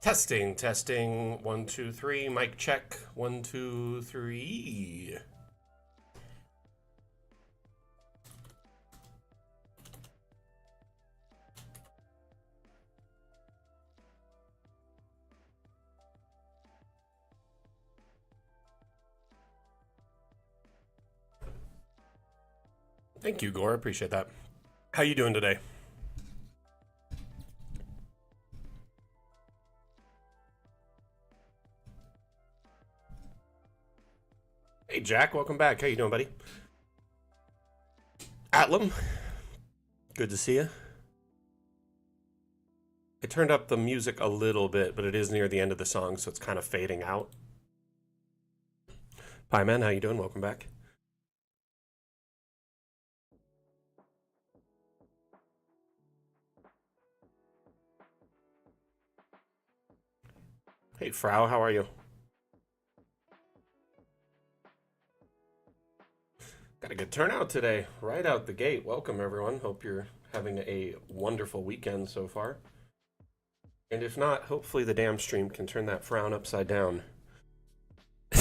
Testing, testing. 1, 2, 3. Mic check. 1, 2, 3. Thank you, Gore. Appreciate that. How you doing today? Hey, Jack. Welcome back. How you doing, buddy? Atlam. Good to see you. I turned up the music a little bit, but it is near the end of the song, so it's kind of fading out. Pie Man, how you doing? Welcome back. Hey, Frau, how are you? Got a good turnout today, right out the gate. Welcome, everyone. Hope you're having a wonderful weekend so far. And if not, hopefully the damn stream can turn that frown upside down. I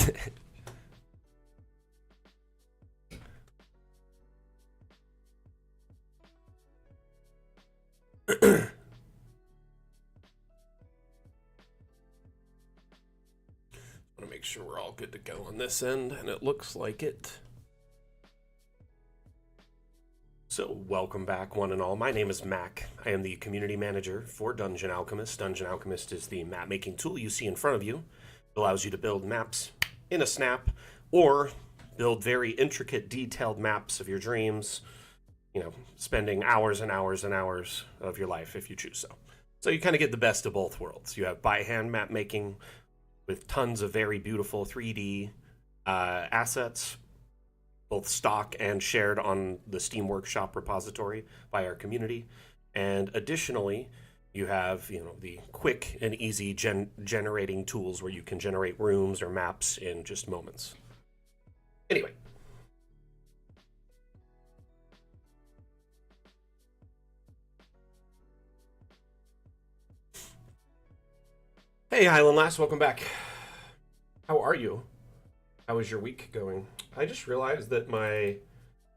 want to make sure we're all good to go on this end, and it looks like it. So, welcome back, one and all. My name is Mac. I am the community manager for Dungeon Alchemist. Dungeon Alchemist is the map-making tool you see in front of you. It allows you to build maps in a snap, or build very intricate, detailed maps of your dreams, you know, spending hours and hours and hours of your life if you choose so. So you kind of get the best of both worlds. You have by-hand map-making with tons of very beautiful 3D assets, both stock and shared on the Steam Workshop repository by our community. And additionally, you have, the quick and easy generating tools where you can generate rooms or maps in just moments. Anyway. Hey, Highland Lass, welcome back. How are you? How is your week going? I just realized that my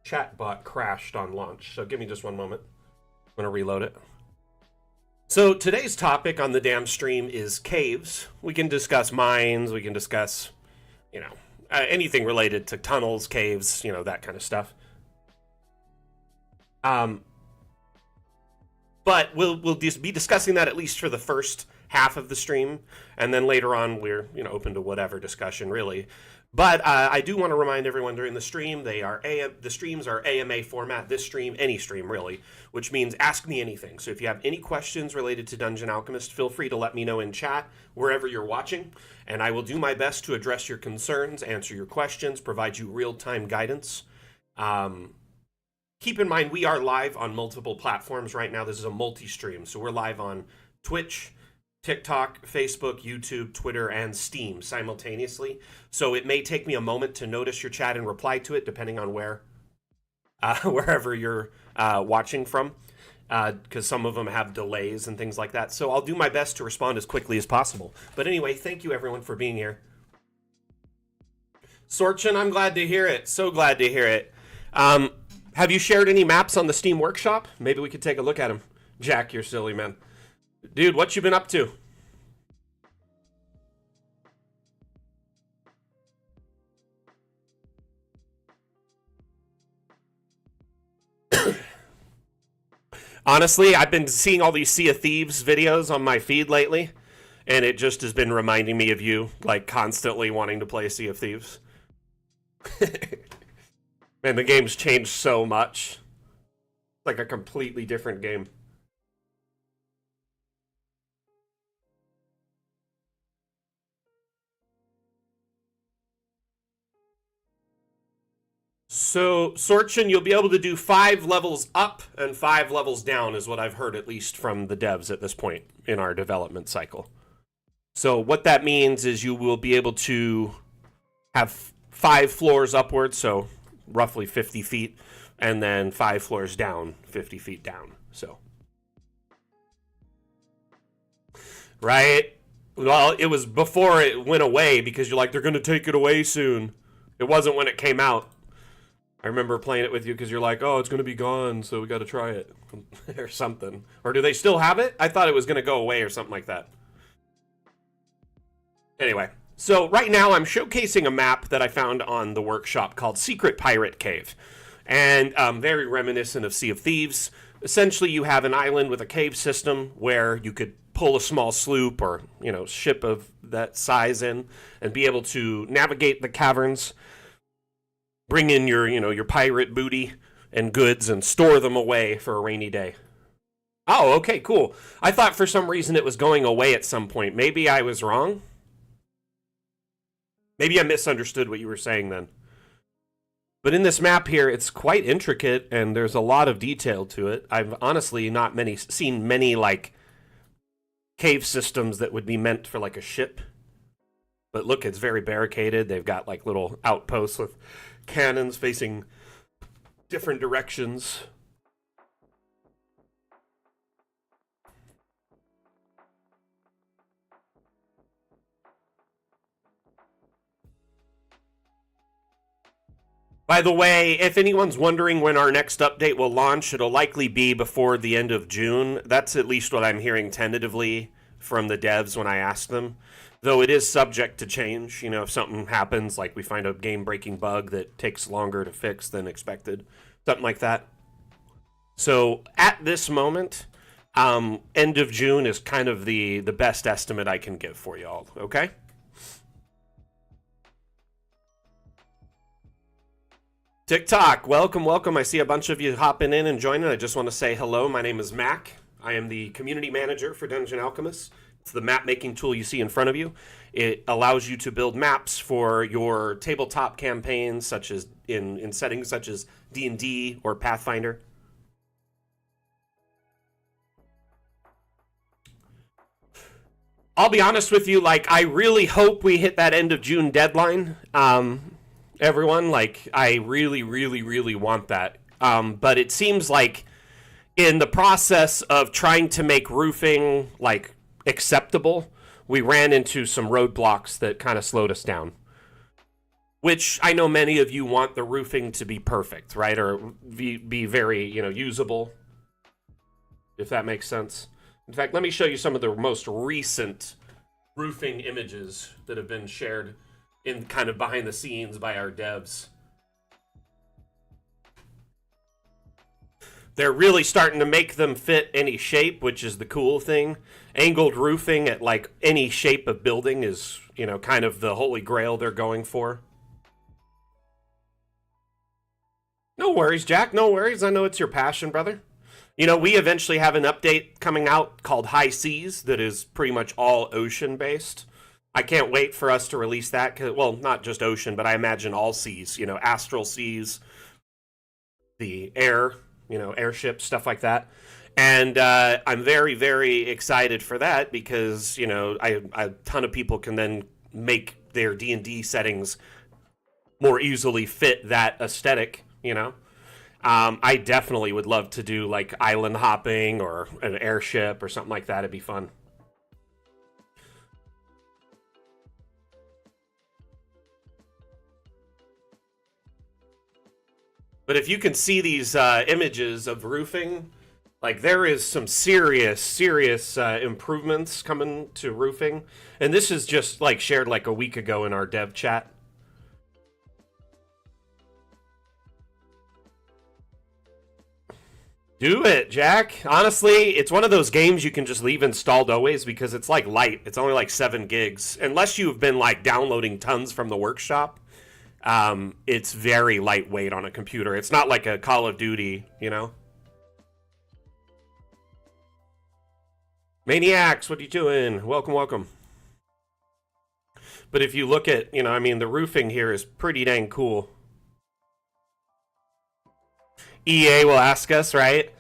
chat bot crashed on launch, so give me just one moment. I'm going to reload it. So today's topic on the damn stream is caves. We can discuss mines, we can discuss, anything related to tunnels, caves, that kind of stuff. But we'll just be discussing that at least for the first half of the stream, and then later on we're open to whatever discussion really. But I do want to remind everyone during the stream, the streams are AMA format. This stream, any stream really, which means ask me anything. So if you have any questions related to Dungeon Alchemist, feel free to let me know in chat wherever you're watching, and I will do my best to address your concerns, answer your questions, provide you real-time guidance. Keep in mind, we are live on multiple platforms right now. This is a multi-stream, so we're live on Twitch, TikTok, Facebook, YouTube, Twitter, and Steam simultaneously. So it may take me a moment to notice your chat and reply to it, depending on wherever you're watching from, because some of them have delays and things like that. So I'll do my best to respond as quickly as possible. But anyway, thank you everyone for being here. Sorchin, I'm glad to hear it. So glad to hear it. Have you shared any maps on the Steam Workshop? Maybe we could take a look at them. Jack, you're silly, man. Dude, what you been up to? Honestly, I've been seeing all these Sea of Thieves videos on my feed lately, and it just has been reminding me of you, like constantly wanting to play Sea of Thieves. Man, the game's changed so much. It's like a completely different game. So, Sorchin, you'll be able to do 5 levels up and 5 levels down, is what I've heard, at least from the devs at this point in our development cycle. So what that means is you will be able to have 5 floors upwards, so roughly 50 feet, and then 5 floors down, 50 feet down. So, right? Well, it was before it went away because you're like, they're going to take it away soon. It wasn't when it came out. I remember playing it with you because you're like, oh, it's going to be gone, so we got to try it. Or something. Or do they still have it? I thought it was going to go away or something like that. Anyway, so right now I'm showcasing a map that I found on the workshop called Secret Pirate Cave. And very reminiscent of Sea of Thieves. Essentially, you have an island with a cave system where you could pull a small sloop or, ship of that size in and be able to navigate the caverns, bring in your pirate booty and goods and store them away for a rainy day. Oh, okay, cool. I thought for some reason it was going away at some point. Maybe I was wrong. Maybe I misunderstood what you were saying then. But in this map here, it's quite intricate and there's a lot of detail to it. I've honestly not seen many like cave systems that would be meant for like a ship. But look, it's very barricaded. They've got like little outposts with cannons facing different directions. By the way, if anyone's wondering when our next update will launch, it'll likely be before the end of June. That's at least what I'm hearing tentatively from the devs when I ask them. Though it is subject to change, if something happens, like we find a game-breaking bug that takes longer to fix than expected, something like that. So at this moment, end of June is kind of the best estimate I can give for you all, okay? TikTok, welcome. I see a bunch of you hopping in and joining. I just want to say hello. My name is Mac. I am the community manager for Dungeon Alchemist. It's the map making tool you see in front of you. It allows you to build maps for your tabletop campaigns, such as in settings such as D&D or Pathfinder. I'll be honest with you, I really hope we hit that end of June deadline. Everyone, I really, really, really want that. But it seems like in the process of trying to make roofing, acceptable, we ran into some roadblocks that kind of slowed us down. Which I know many of you want the roofing to be perfect, right? Or be very, usable, if that makes sense. In fact, let me show you some of the most recent roofing images that have been shared in kind of behind the scenes by our devs. They're really starting to make them fit any shape, which is the cool thing. Angled roofing at any shape of building is, kind of the holy grail they're going for. No worries, Jack. No worries. I know it's your passion, brother. We eventually have an update coming out called High Seas that is pretty much all ocean-based. I can't wait for us to release that. Well, not just ocean, but I imagine all seas. Astral seas, the air, airships, stuff like that. And I'm very, very excited for that because, a ton of people can then make their D&D settings more easily fit that aesthetic, I definitely would love to do island hopping or an airship or something like that. It'd be fun. But if you can see these images of roofing, there is some serious improvements coming to roofing. And this is just shared a week ago in our dev chat. Do it, Jack. Honestly, it's one of those games you can just leave installed always because it's light. It's only 7 gigs. Unless you've been downloading tons from the workshop. It's very lightweight on a computer. It's not like a Call of Duty, Maniacs, what are you doing? Welcome. But if you look at, the roofing here is pretty dang cool. EA will ask us, right?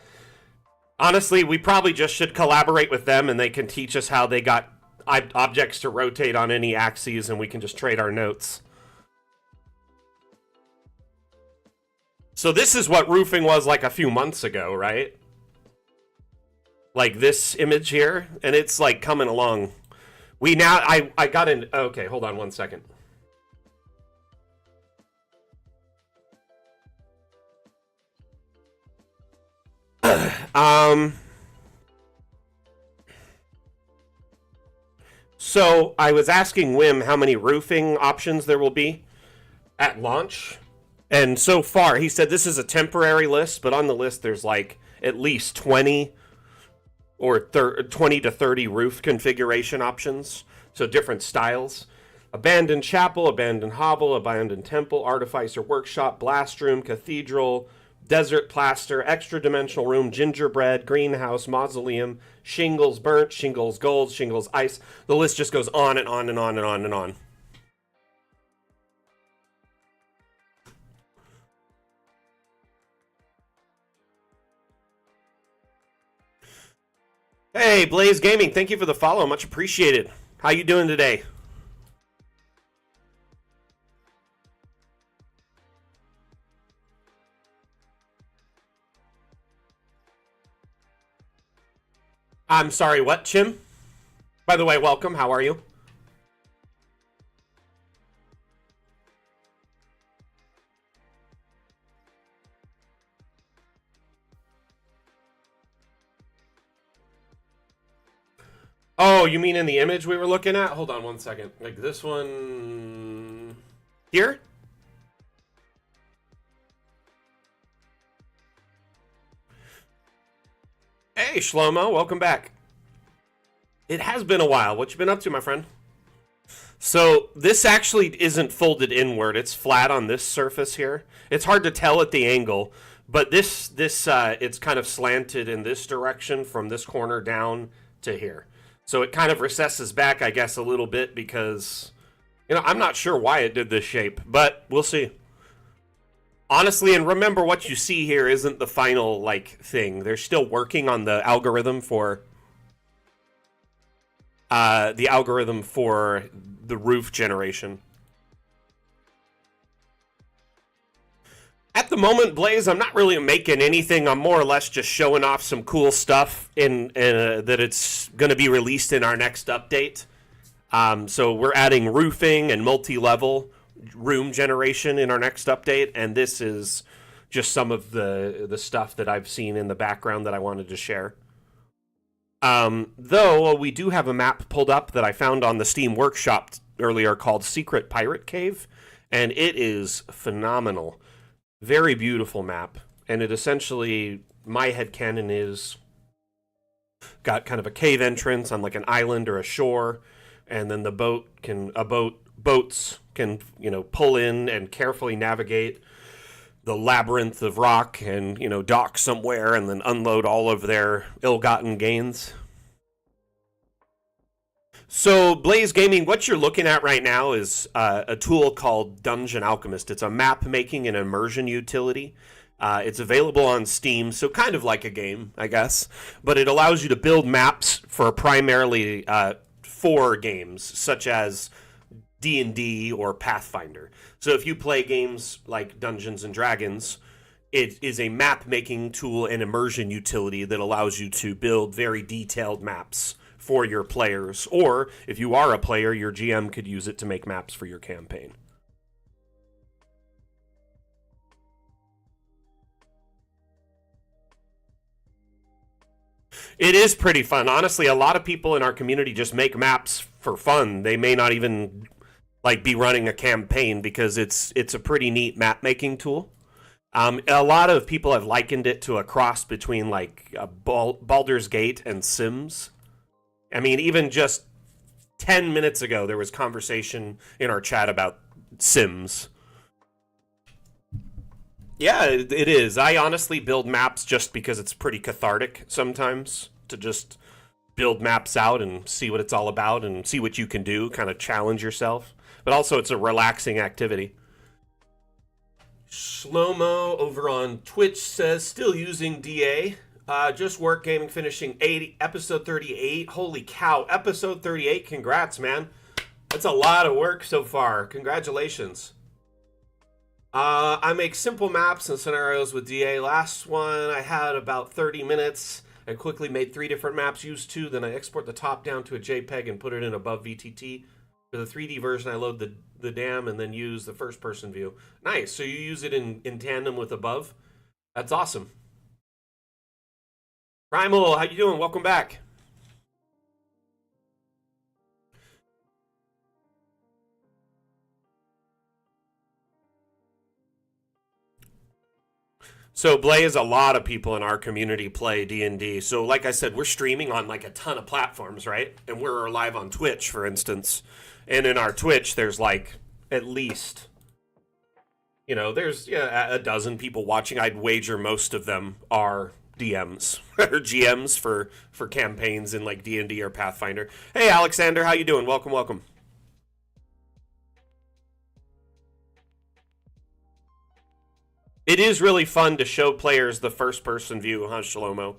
Honestly, we probably just should collaborate with them and they can teach us how they got objects to rotate on any axes and we can just trade our notes. So this is what roofing was a few months ago, right? This image here, and it's coming along We now, I got in, okay, hold on one second. So I was asking Wim how many roofing options there will be at launch. And so far, he said this is a temporary list, but on the list there's like at least 20 or 20 to 30 roof configuration options. So different styles. Abandoned chapel, abandoned hovel, abandoned temple, artificer workshop, blast room, cathedral, desert plaster, extra dimensional room, gingerbread, greenhouse, mausoleum, shingles burnt, shingles gold, shingles ice. The list just goes on and on and on and on and on. Hey, Blaze Gaming, thank you for the follow. Much appreciated. How you doing today? I'm sorry, what, Chim? By the way, welcome. How are you? Oh, you mean in the image we were looking at? Hold on one second. Like this one here? Hey, Shlomo, welcome back. It has been a while. What you been up to, my friend? So this actually isn't folded inward. It's flat on this surface here. It's hard to tell at the angle, but this it's kind of slanted in this direction from this corner down to here. So it kind of recesses back, I guess, a little bit because, I'm not sure why it did this shape, but we'll see. Honestly, and remember what you see here isn't the final, thing. They're still working on the algorithm for the roof generation. At the moment, Blaze, I'm not really making anything. I'm more or less just showing off some cool stuff in that it's going to be released in our next update. So we're adding roofing and multi-level room generation in our next update, and this is just some of the stuff that I've seen in the background that I wanted to share. Though we do have a map pulled up that I found on the Steam Workshop earlier called Secret Pirate Cave, and it is phenomenal. Very beautiful map, and it essentially, my headcanon is got kind of a cave entrance on like an island or a shore, and then boats can pull in and carefully navigate the labyrinth of rock and dock somewhere and then unload all of their ill-gotten gains. So, Blaze Gaming, what you're looking at right now is a tool called Dungeon Alchemist. It's a map-making and immersion utility. It's available on Steam, so kind of like a game, I guess. But it allows you to build maps for primarily 4 games, such as D&D or Pathfinder. So if you play games like Dungeons and Dragons, it is a map-making tool and immersion utility that allows you to build very detailed maps for your players, or if you are a player, your GM could use it to make maps for your campaign. It is pretty fun. Honestly, a lot of people in our community just make maps for fun. They may not even be running a campaign because it's a pretty neat map making tool. A lot of people have likened it to a cross between Baldur's Gate and Sims. I mean, even just 10 minutes ago, there was conversation in our chat about Sims. Yeah, it is. I honestly build maps just because it's pretty cathartic sometimes to just build maps out and see what it's all about and see what you can do, kind of challenge yourself. But also, it's a relaxing activity. Shlomo over on Twitch says, still using DA. Just work gaming, finishing episode 38. Holy cow, episode 38. Congrats, man. That's a lot of work so far. Congratulations. I make simple maps and scenarios with DA. Last one I had about 30 minutes. I quickly made 3 different maps, used 2, then I export the top down to a JPEG and put it in above VTT. For the 3D version, I load the dam and then use the first-person view. Nice, so you use it in tandem with above? That's awesome. Primal, how you doing? Welcome back. So Blaze, a lot of people in our community play D&D. So like I said, we're streaming on like a ton of platforms, right? And we're live on Twitch, for instance. And in our Twitch, there's like at least, there's a dozen people watching. I'd wager most of them are DMs or GMs for campaigns in like D&D or Pathfinder. Hey, Alexander, how you doing? Welcome, welcome. It is really fun to show players the first-person view, huh, Shlomo?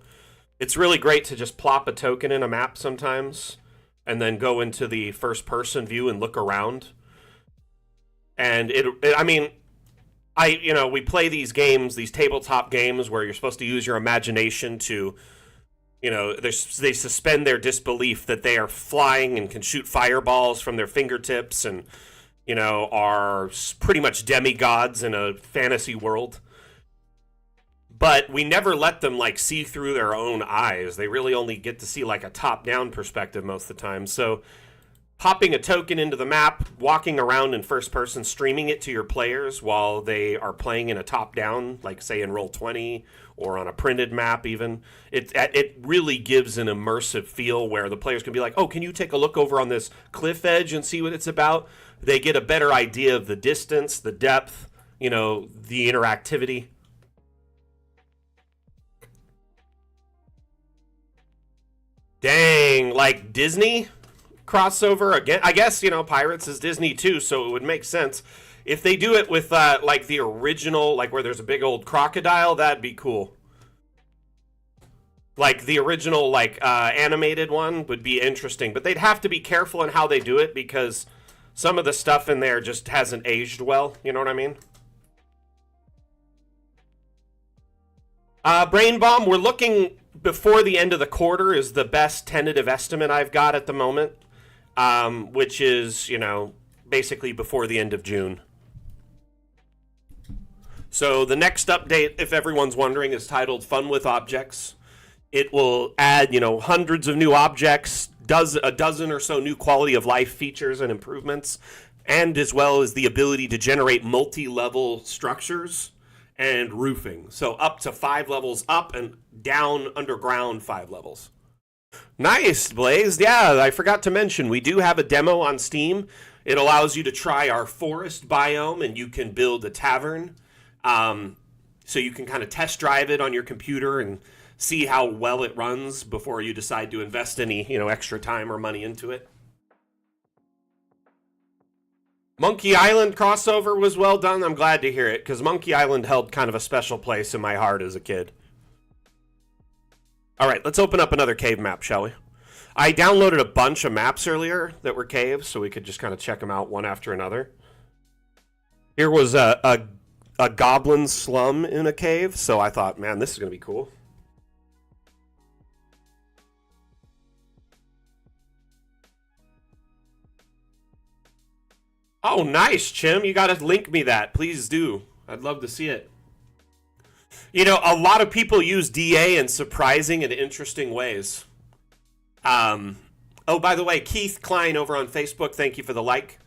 It's really great to just plop a token in a map sometimes and then go into the first-person view and look around. And we play these games, these tabletop games where you're supposed to use your imagination to, they suspend their disbelief that they are flying and can shoot fireballs from their fingertips and are pretty much demigods in a fantasy world. But we never let them, see through their own eyes. They really only get to see, a top-down perspective most of the time. So popping a token into the map, walking around in first person, streaming it to your players while they are playing in a top-down, like, say, in Roll20 or on a printed map even, it really gives an immersive feel where the players can be like, oh, can you take a look over on this cliff edge and see what it's about? They get a better idea of the distance, the depth, the interactivity. Dang, like Disney crossover again? I guess, Pirates is Disney too, so it would make sense. If they do it with, the original, where there's a big old crocodile, that'd be cool. Like, the original, animated one would be interesting. But they'd have to be careful in how they do it because some of the stuff in there just hasn't aged well. You know what I mean? Brain Bomb, we're looking before the end of the quarter is the best tentative estimate I've got at the moment, which is, basically before the end of June. So the next update, if everyone's wondering, is titled Fun with Objects. It will add, hundreds of new objects, a dozen or so new quality of life features and improvements, and as well as the ability to generate multi-level structures and roofing. So up to 5 levels up and down underground 5 levels. Nice, Blaze. Yeah, I forgot to mention, we do have a demo on Steam. It allows you to try our forest biome, and you can build a tavern. So you can kind of test drive it on your computer and see how well it runs before you decide to invest any, extra time or money into it. Monkey Island crossover was well done. I'm glad to hear it, because Monkey Island held kind of a special place in my heart as a kid. All right, let's open up another cave map, shall we? I downloaded a bunch of maps earlier that were caves, so we could just kind of check them out one after another. Here was a goblin slum in a cave, so I thought, man, this is going to be cool. Oh, nice, Chim. You got to link me that. Please do. I'd love to see it. A lot of people use DA in surprising and interesting ways. Oh, by the way, Keith Klein over on Facebook, thank you for the like.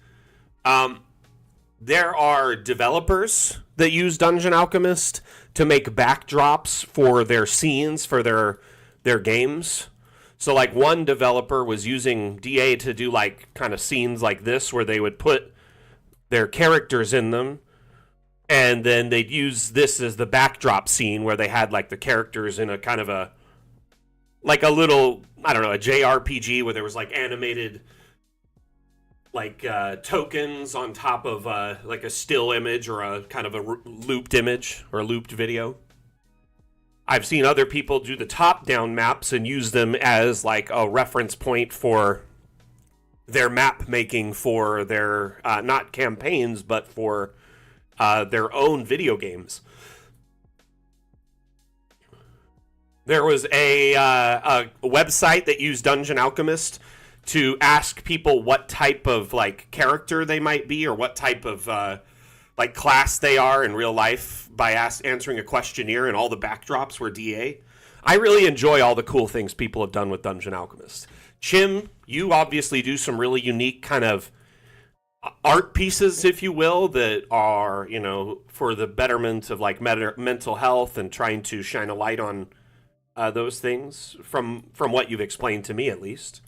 There are developers that use Dungeon Alchemist to make backdrops for their scenes, for their games. So, one developer was using DA to do, kind of scenes like this, where they would put their characters in them, and then they'd use this as the backdrop scene where they had, the characters in a kind of a little, I don't know, a JRPG where there was, animated, tokens on top of, a still image or a kind of a looped image or a looped video. I've seen other people do the top-down maps and use them as, a reference point for their map making for their, not campaigns, but for their own video games. There was a website that used Dungeon Alchemist to ask people what type of like character they might be or what type of like class they are in real life by answering a questionnaire, and all the backdrops were DA. I really enjoy all the cool things people have done with Dungeon Alchemist. Chim, you obviously do some really unique kind of art pieces, if you will, that are, you know, for the betterment of like mental health and trying to shine a light on those things from what you've explained to me, at least.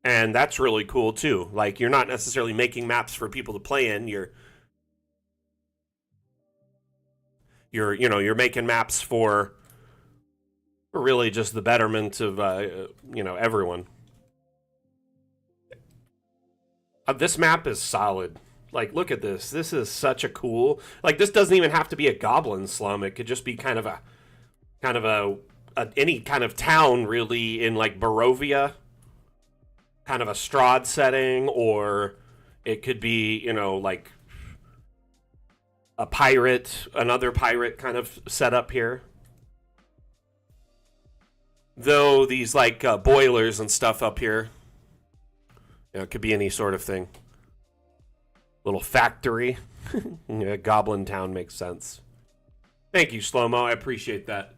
And that's really cool too. Like, you're not necessarily making maps for people to play in. You're making maps for really just the betterment of everyone. This map is solid. Like, look at this. This is such a cool. Like, this doesn't even have to be a goblin slum. It could just be kind of a any kind of town, really, in like Barovia, kind of a Strahd setting, or it could be, you know, like another pirate kind of setup here. Though these like boilers and stuff up here, you know, it could be any sort of thing. Little factory. Yeah, Goblin Town makes sense. Thank you, Slow-Mo. I appreciate that.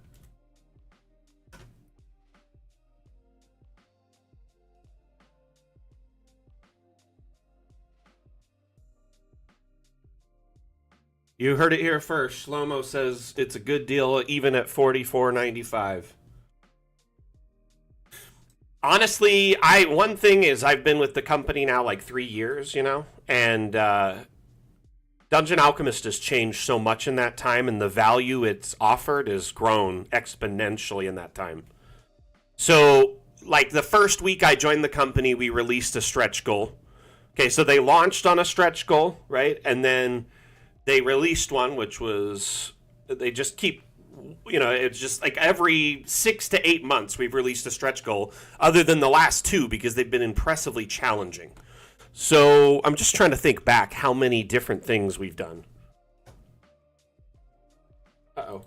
You heard it here first. Slow-Mo says it's a good deal even at $44.95. Honestly, one thing is I've been with the company now like 3 years, you know, and Dungeon Alchemist has changed so much in that time, and the value it's offered has grown exponentially in that time. So, like the first week I joined the company, we released a stretch goal. Okay, so they launched on a stretch goal, right? And then they released one, which was, they just keep, you know, it's just like every 6 to 8 months we've released a stretch goal, other than the last two because they've been impressively challenging. So I'm just trying to think back how many different things we've done. Uh-oh.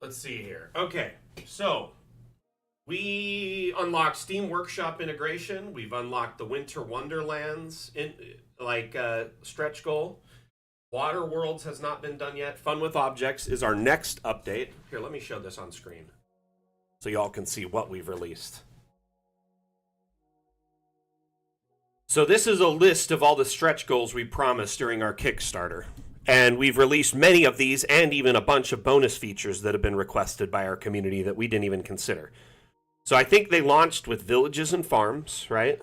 Let's see here. Okay, so we unlocked Steam Workshop integration. We've unlocked the Winter Wonderlands stretch goal. Water Worlds has not been done yet. Fun with Objects is our next update. Here, let me show this on screen so y'all can see what we've released. So this is a list of all the stretch goals we promised during our Kickstarter. And we've released many of these and even a bunch of bonus features that have been requested by our community that we didn't even consider. So I think they launched with Villages and Farms, right?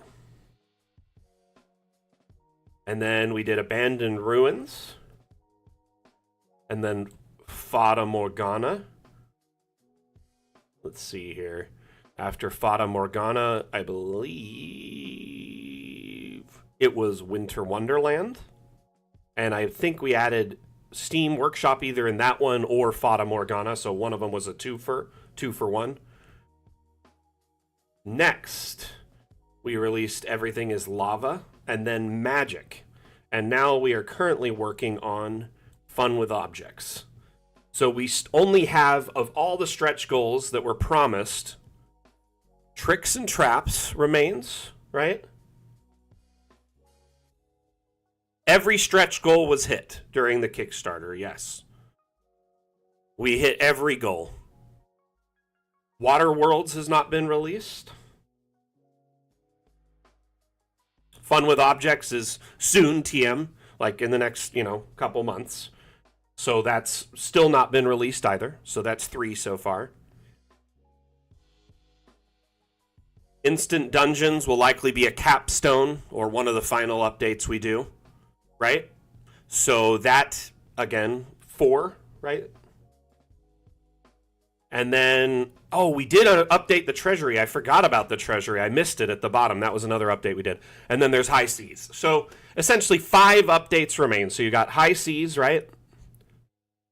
And then we did Abandoned Ruins. And then Fata Morgana. Let's see here. After Fata Morgana, I believe it was Winter Wonderland. And I think we added Steam Workshop either in that one or Fata Morgana, so one of them was a two for one. Next, we released Everything is Lava, and then Magic. And now we are currently working on Fun with Objects. So we only have, of all the stretch goals that were promised, Tricks and Traps remains, right? Every stretch goal was hit during the Kickstarter, yes. We hit every goal. Water Worlds has not been released. Fun with Objects is soon, TM, like in the next, couple months. So that's still not been released either. So that's 3 so far. Instant Dungeons will likely be a capstone or one of the final updates we do. Right? So that, again, 4, right? And then, oh, we did update the treasury. I forgot about the treasury. I missed it at the bottom. That was another update we did. And then there's high seas. So essentially 5 updates remain. So you got high seas, right?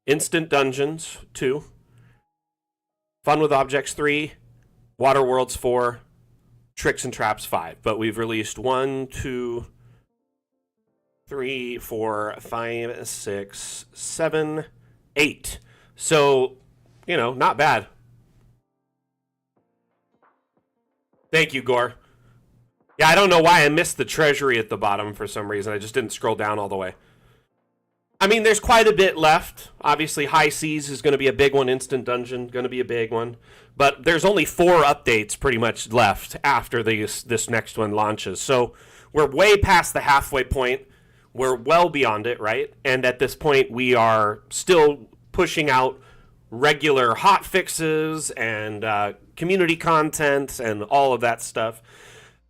Instant dungeons, 2. Fun with objects, 3. Water worlds, 4. Tricks and traps, 5. But we've released 1, 2, 3, 4, 5, 6, 7, 8. So, you know, not bad. Thank you, Gore. Yeah, I don't know why I missed the treasury at the bottom for some reason. I just didn't scroll down all the way. I mean, there's quite a bit left. Obviously, High Seas is going to be a big one. Instant Dungeon, going to be a big one. But there's only 4 updates pretty much left after this next one launches. So we're way past the halfway point. We're well beyond it, right? And at this point, we are still pushing out regular hot fixes and community content and all of that stuff.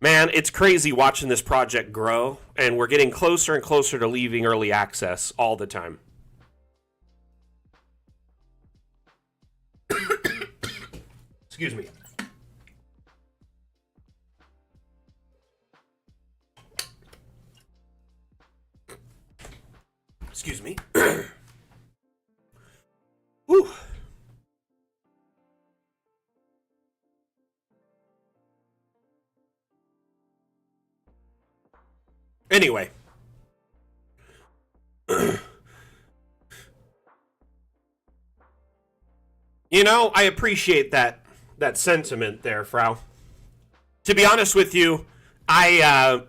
Man, it's crazy watching this project grow, and we're getting closer and closer to leaving early access all the time. Excuse me. Excuse me. Whew. Anyway. You know, I appreciate that sentiment there, Frau. To be honest with you, I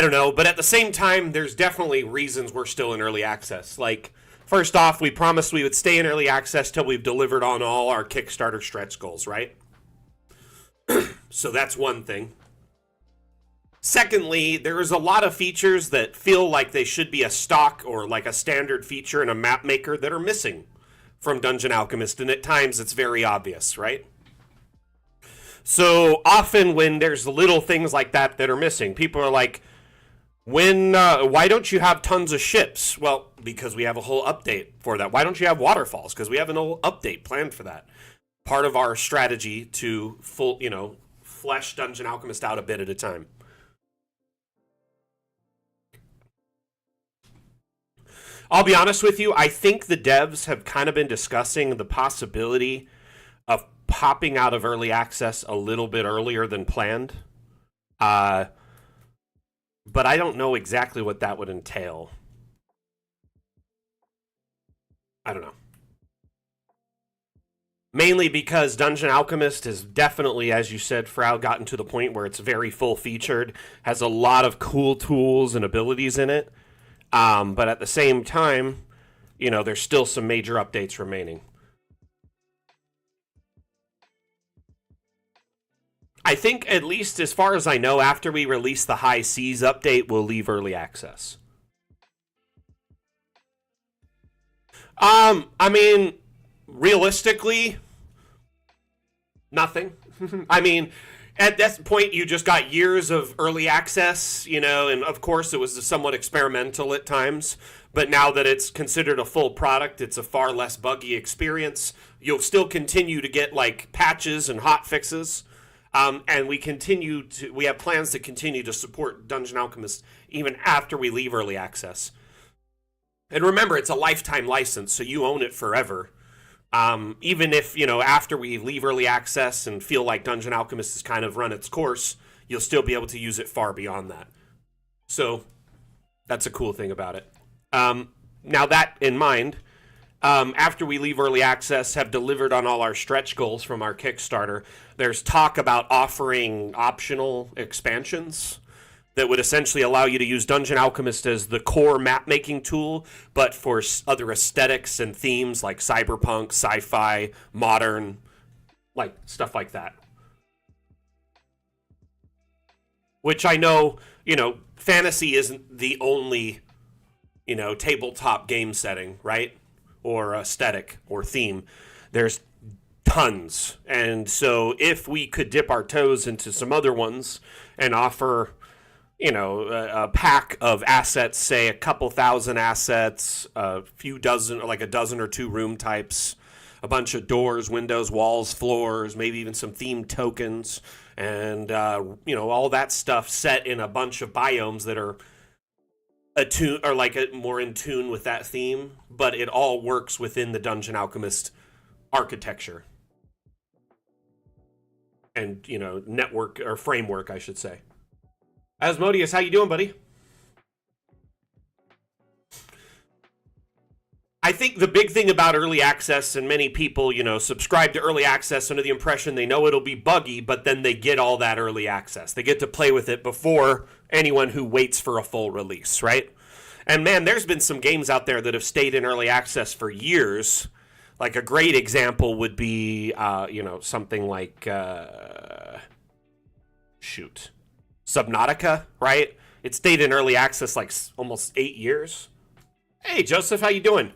don't know, but at the same time, there's definitely reasons we're still in early access. Like, first off, we promised we would stay in early access till we've delivered on all our Kickstarter stretch goals, right? So that's one thing. Secondly, there's a lot of features that feel like they should be a stock or like a standard feature in a map maker that are missing from Dungeon Alchemist, and at times it's very obvious, right? So often when there's little things like that that are missing, people are like, why don't you have tons of ships? Well, because we have a whole update for that. Why don't you have waterfalls? Because we have an whole update planned for that. Part of our strategy to flesh Dungeon Alchemist out a bit at a time. I'll be honest with you, I think the devs have kind of been discussing the possibility of popping out of early access a little bit earlier than planned. But I don't know exactly what that would entail. I don't know. Mainly because Dungeon Alchemist has definitely, as you said, Frau, gotten to the point where it's very full-featured, has a lot of cool tools and abilities in it. But at the same time, you know, there's still some major updates remaining. I think, at least as far as I know, after we release the High Seas update, we'll leave early access. I mean, realistically, nothing. I mean, at that point, you just got years of early access, you know, and of course it was somewhat experimental at times. But now that it's considered a full product, it's a far less buggy experience. You'll still continue to get, like, patches and hot fixes. And we have plans to continue to support Dungeon Alchemist even after we leave early access. And remember, it's a lifetime license, so you own it forever. Even if, you know, after we leave early access and feel like Dungeon Alchemist has kind of run its course, you'll still be able to use it far beyond that. So that's a cool thing about it. Now that in mind, after we leave early access, have delivered on all our stretch goals from our Kickstarter, there's talk about offering optional expansions that would essentially allow you to use Dungeon Alchemist as the core map-making tool, but for other aesthetics and themes like cyberpunk, sci-fi, modern, like stuff like that. Which I know, you know, fantasy isn't the only, you know, tabletop game setting, right? Or aesthetic or theme. There's tons. And so if we could dip our toes into some other ones and offer, you know, a pack of assets, say a couple thousand assets, a few dozen, like a dozen or two room types, a bunch of doors, windows, walls, floors, maybe even some themed tokens, and all that stuff set in a bunch of biomes that are attuned or more in tune with that theme. But it all works within the Dungeon Alchemist architecture and network or framework, I should say. Asmodeus, how you doing, buddy? I think the big thing about early access, and many people, subscribe to early access under the impression they know it'll be buggy, but then they get all that early access. They get to play with it before anyone who waits for a full release, right? And man, there's been some games out there that have stayed in early access for years. Like a great example would be, something like, Subnautica, right? It stayed in early access like almost 8 years. Hey, Joseph, how you doing?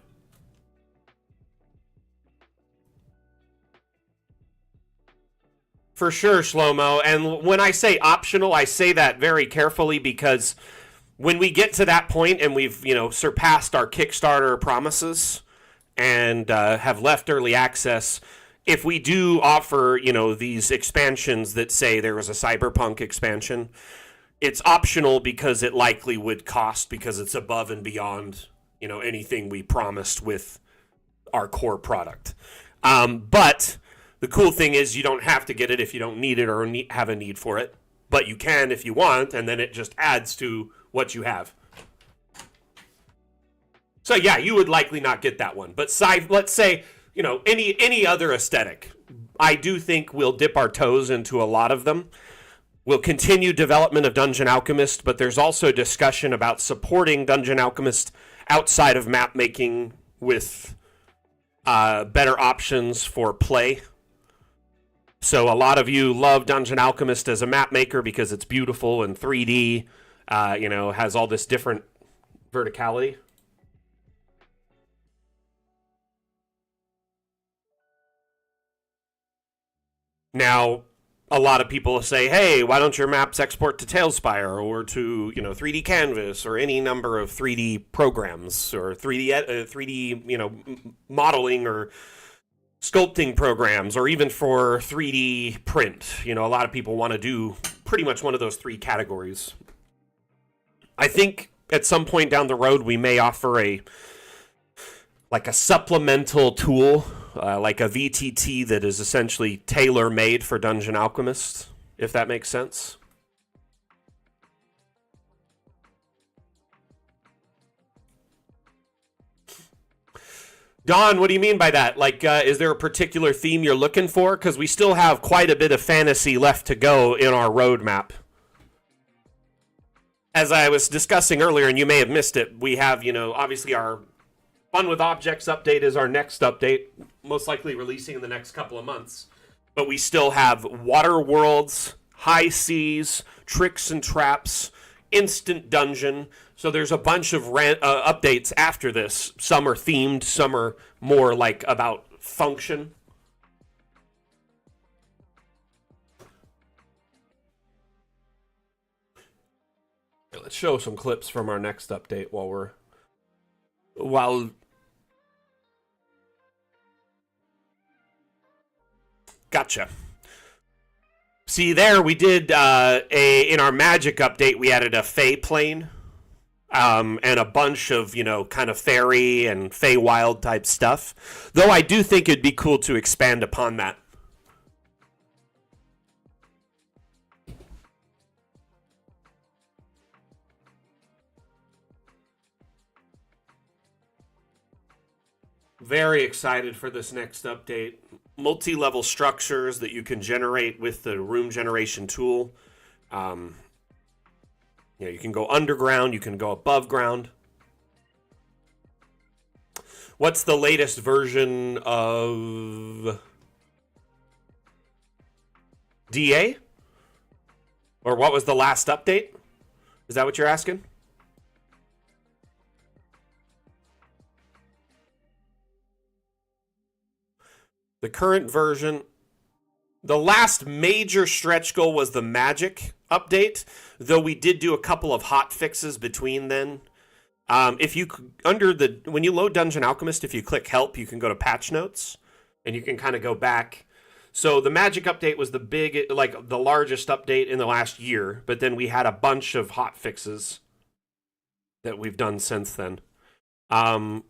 For sure, Shlomo. And when I say optional, I say that very carefully because when we get to that point and we've, surpassed our Kickstarter promises and have left early access, if we do offer, these expansions that say there was a Cyberpunk expansion, it's optional because it likely would cost because it's above and beyond, anything we promised with our core product. But the cool thing is you don't have to get it if you don't need it or have a need for it. But you can if you want, and then it just adds to what you have. So yeah, you would likely not get that one. But let's say, any other aesthetic. I do think we'll dip our toes into a lot of them. We'll continue development of Dungeon Alchemist, but there's also discussion about supporting Dungeon Alchemist outside of map making with better options for play. So a lot of you love Dungeon Alchemist as a map maker because it's beautiful and 3D, has all this different verticality. Now, a lot of people say, hey, why don't your maps export to Tailspire or to, 3D Canvas or any number of 3D programs or 3D, modeling or sculpting programs, or even for 3D print. A lot of people want to do pretty much one of those three categories. I think at some point down the road, we may offer a supplemental tool, like a VTT that is essentially tailor-made for Dungeon Alchemist, if that makes sense. Don, what do you mean by that? Is there a particular theme you're looking for? Because we still have quite a bit of fantasy left to go in our roadmap. As I was discussing earlier, and you may have missed it, we have, obviously our Fun with Objects update is our next update, most likely releasing in the next couple of months. But we still have Water Worlds, High Seas, Tricks and Traps, Instant Dungeon. So there's a bunch of updates after this. Some are themed, some are more about function. Let's show some clips from our next update while gotcha. See there, we did in our magic update, we added a Fey plane, and a bunch of, kind of fairy and Feywild type stuff. Though I do think it'd be cool to expand upon that. Very excited for this next update. Multi-level structures that you can generate with the room generation tool. You can go underground, you can go above ground. What's the latest version of DA? Or what was the last update? Is that what you're asking? The current version, the last major stretch goal was the magic update, though we did do a couple of hot fixes between then. When you load Dungeon Alchemist, if you click help, you can go to patch notes. and you can kind of go back. So the Magic update was the big, like the largest update in the last year, but then we had a bunch of hot fixes that we've done since then. Um,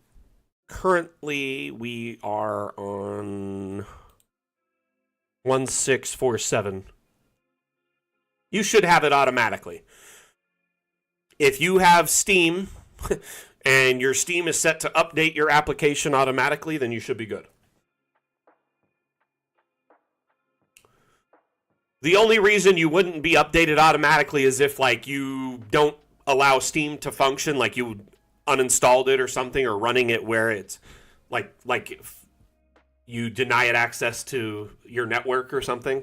Currently we are on 1647. You should have it automatically. If you have Steam and your Steam is set to update your application automatically, then you should be good. The only reason you wouldn't be updated automatically is if like you don't allow Steam to function, like you uninstalled it or something, or running it where it's like if you deny it access to your network or something.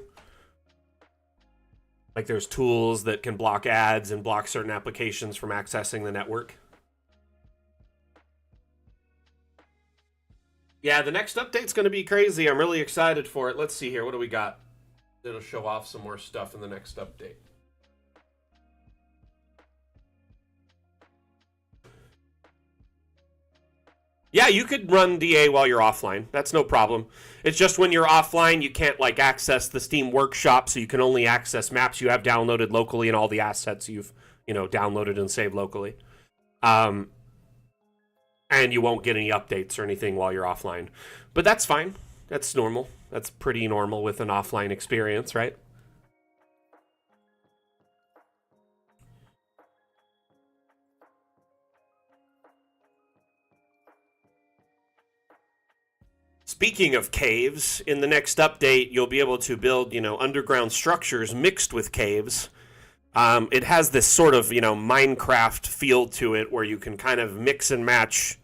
Like there's tools that can block ads and block certain applications from accessing the network. Yeah, the next update's going to be crazy. I'm really excited for it. Let's see here. What do we got? It'll show off some more stuff in the next update. Yeah, you could run DA while you're offline. That's no problem. It's just when you're offline, you can't like access the Steam Workshop, so you can only access maps you have downloaded locally and all the assets you've downloaded and saved locally. Um, and you won't get any updates or anything while you're offline. But that's fine. That's normal. That's pretty normal with an offline experience, right? Speaking of caves, in the next update, you'll be able to build, underground structures mixed with caves. It has this sort of, Minecraft feel to it where you can kind of mix and match,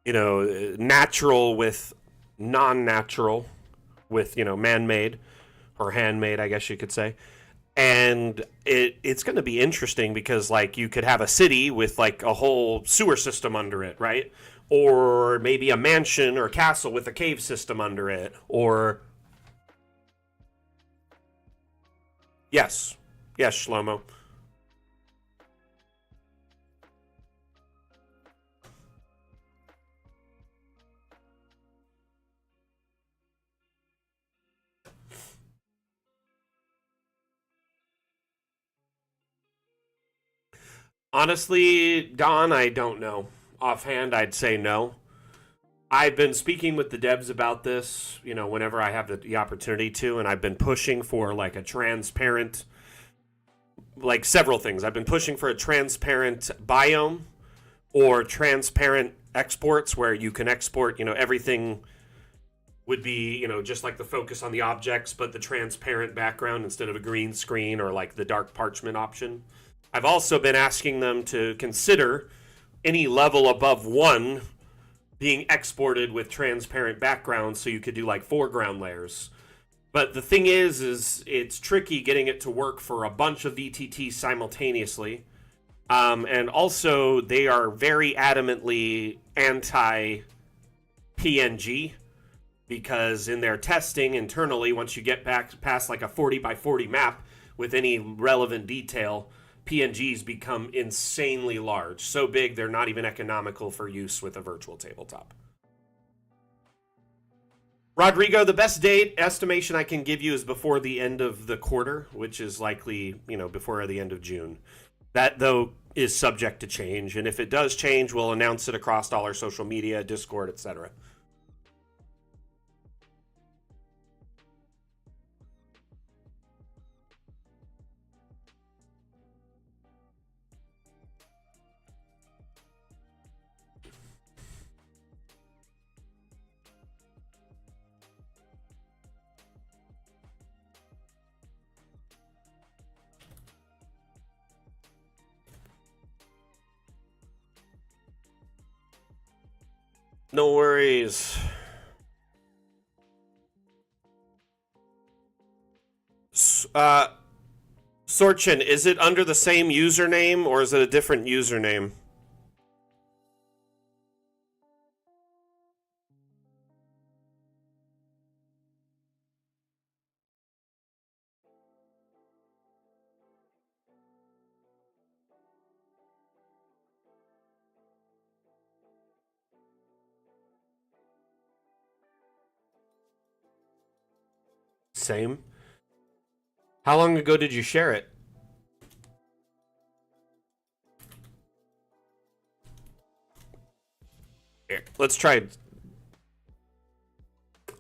natural with non-natural, with, man-made or handmade, I guess you could say. And it's going to be interesting because, like, you could have a city with, like, a whole sewer system under it, right? Or maybe a mansion or castle with a cave system under it. Or, yes. Yes, Shlomo. Honestly, Don, I don't know. Offhand, I'd say no. I've been speaking with the devs about this, whenever I have the opportunity to, and I've been pushing for like a transparent, like several things. I've been pushing for a transparent biome or transparent exports where you can export, everything would be, just like the focus on the objects, but the transparent background instead of a green screen or like the dark parchment option. I've also been asking them to consider any level above 1 being exported with transparent backgrounds so you could do like foreground layers. But the thing is it's tricky getting it to work for a bunch of VTTs simultaneously. And also, they are very adamantly anti PNG because in their testing internally, once you get back past like a 40 by 40 map with any relevant detail, PNGs become insanely large. So big, they're not even economical for use with a virtual tabletop. Rodrigo, the best date estimation I can give you is before the end of the quarter, which is likely, before the end of June. That, though, is subject to change. And if it does change, we'll announce it across all our social media, Discord, etc. No worries. Uh, Sorchin, is it under the same username or is it a different username? same. How long ago did you share it? Here, let's try.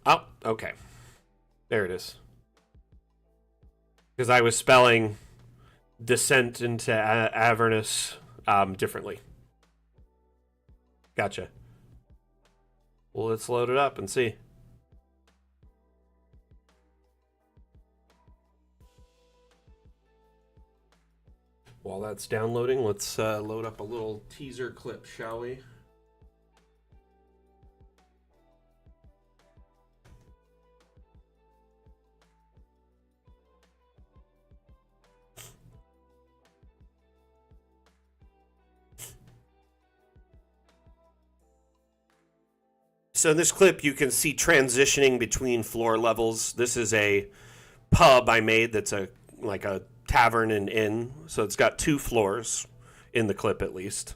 Oh, okay. There it is. Because I was spelling descent into Avernus differently. Gotcha. Well, let's load it up and see. While that's downloading, let's load up a little teaser clip, shall we? So in this clip, you can see transitioning between floor levels. This is a pub I made that's like a tavern and inn. So it's got 2 floors in the clip at least.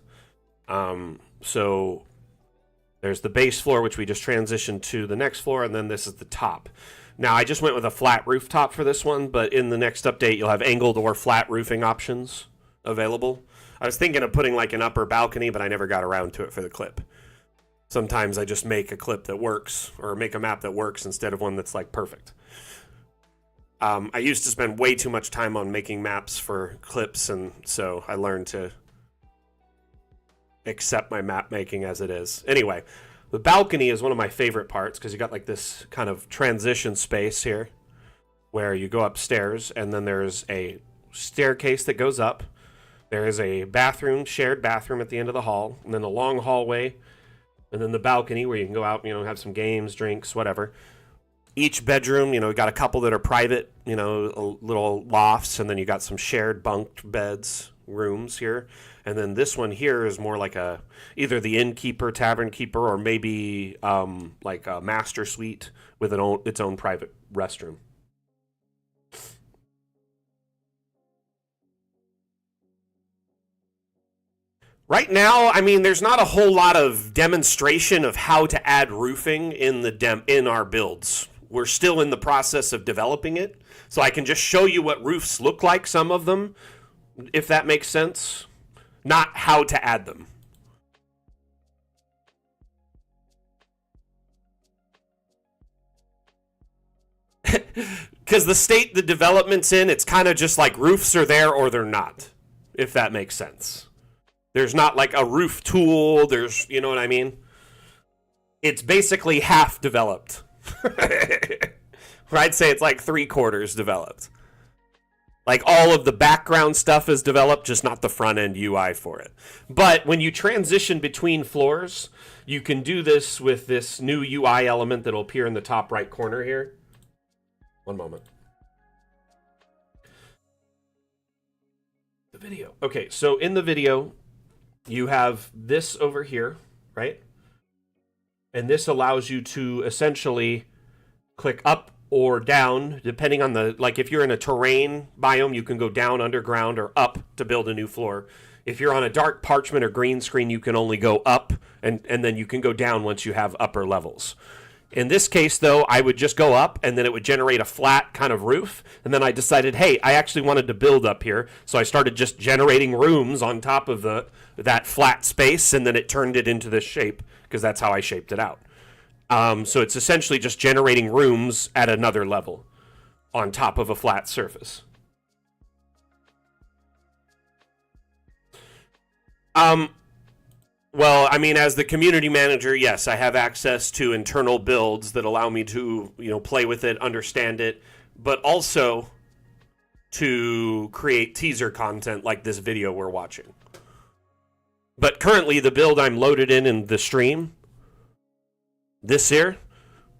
So there's the base floor, which we just transitioned to the next floor, and then this is the top. Now, I just went with a flat rooftop for this one, but in the next update, you'll have angled or flat roofing options available. I was thinking of putting like an upper balcony, but I never got around to it for the clip. Sometimes I just make a clip that works, or make a map that works instead of one that's like perfect. I used to spend way too much time on making maps for clips, and so I learned to accept my map making as it is. Anyway, the balcony is one of my favorite parts because you got like this kind of transition space here where you go upstairs, and then there's a staircase that goes up. There is a bathroom, shared bathroom at the end of the hall, and then a long hallway, and then the balcony where you can go out, have some games, drinks, whatever. Each bedroom, we got a couple that are private, little lofts, and then you got some shared bunked beds, rooms here. And then this one here is more like either the innkeeper, tavern keeper, or maybe like a master suite with its own private restroom. Right now, there's not a whole lot of demonstration of how to add roofing in our builds. We're still in the process of developing it, so I can just show you what roofs look like, some of them, if that makes sense. Not how to add them. Because the state the development's in, it's kind of just like roofs are there or they're not, if that makes sense. There's not like a roof tool. There's, you know what I mean? It's basically half developed. Or I'd say it's like 3/4 developed. Like all of the background stuff is developed, just not the front end UI for it. But when you transition between floors, you can do this with this new UI element that'll appear in the top right corner here. One moment. The video. Okay, so in the video, you have this over here, right? And this allows you to essentially click up or down, depending on like if you're in a terrain biome, you can go down underground or up to build a new floor. If you're on a dark parchment or green screen, you can only go up, and then you can go down once you have upper levels. In this case, though, I would just go up, and then it would generate a flat kind of roof. And then I decided, hey, I actually wanted to build up here. So I started just generating rooms on top of that flat space, and then it turned it into this shape, because that's how I shaped it out. So it's essentially just generating rooms at another level on top of a flat surface. Well, as the community manager, yes, I have access to internal builds that allow me to, play with it, understand it, but also to create teaser content like this video we're watching. But currently, the build I'm loaded in the stream, this here,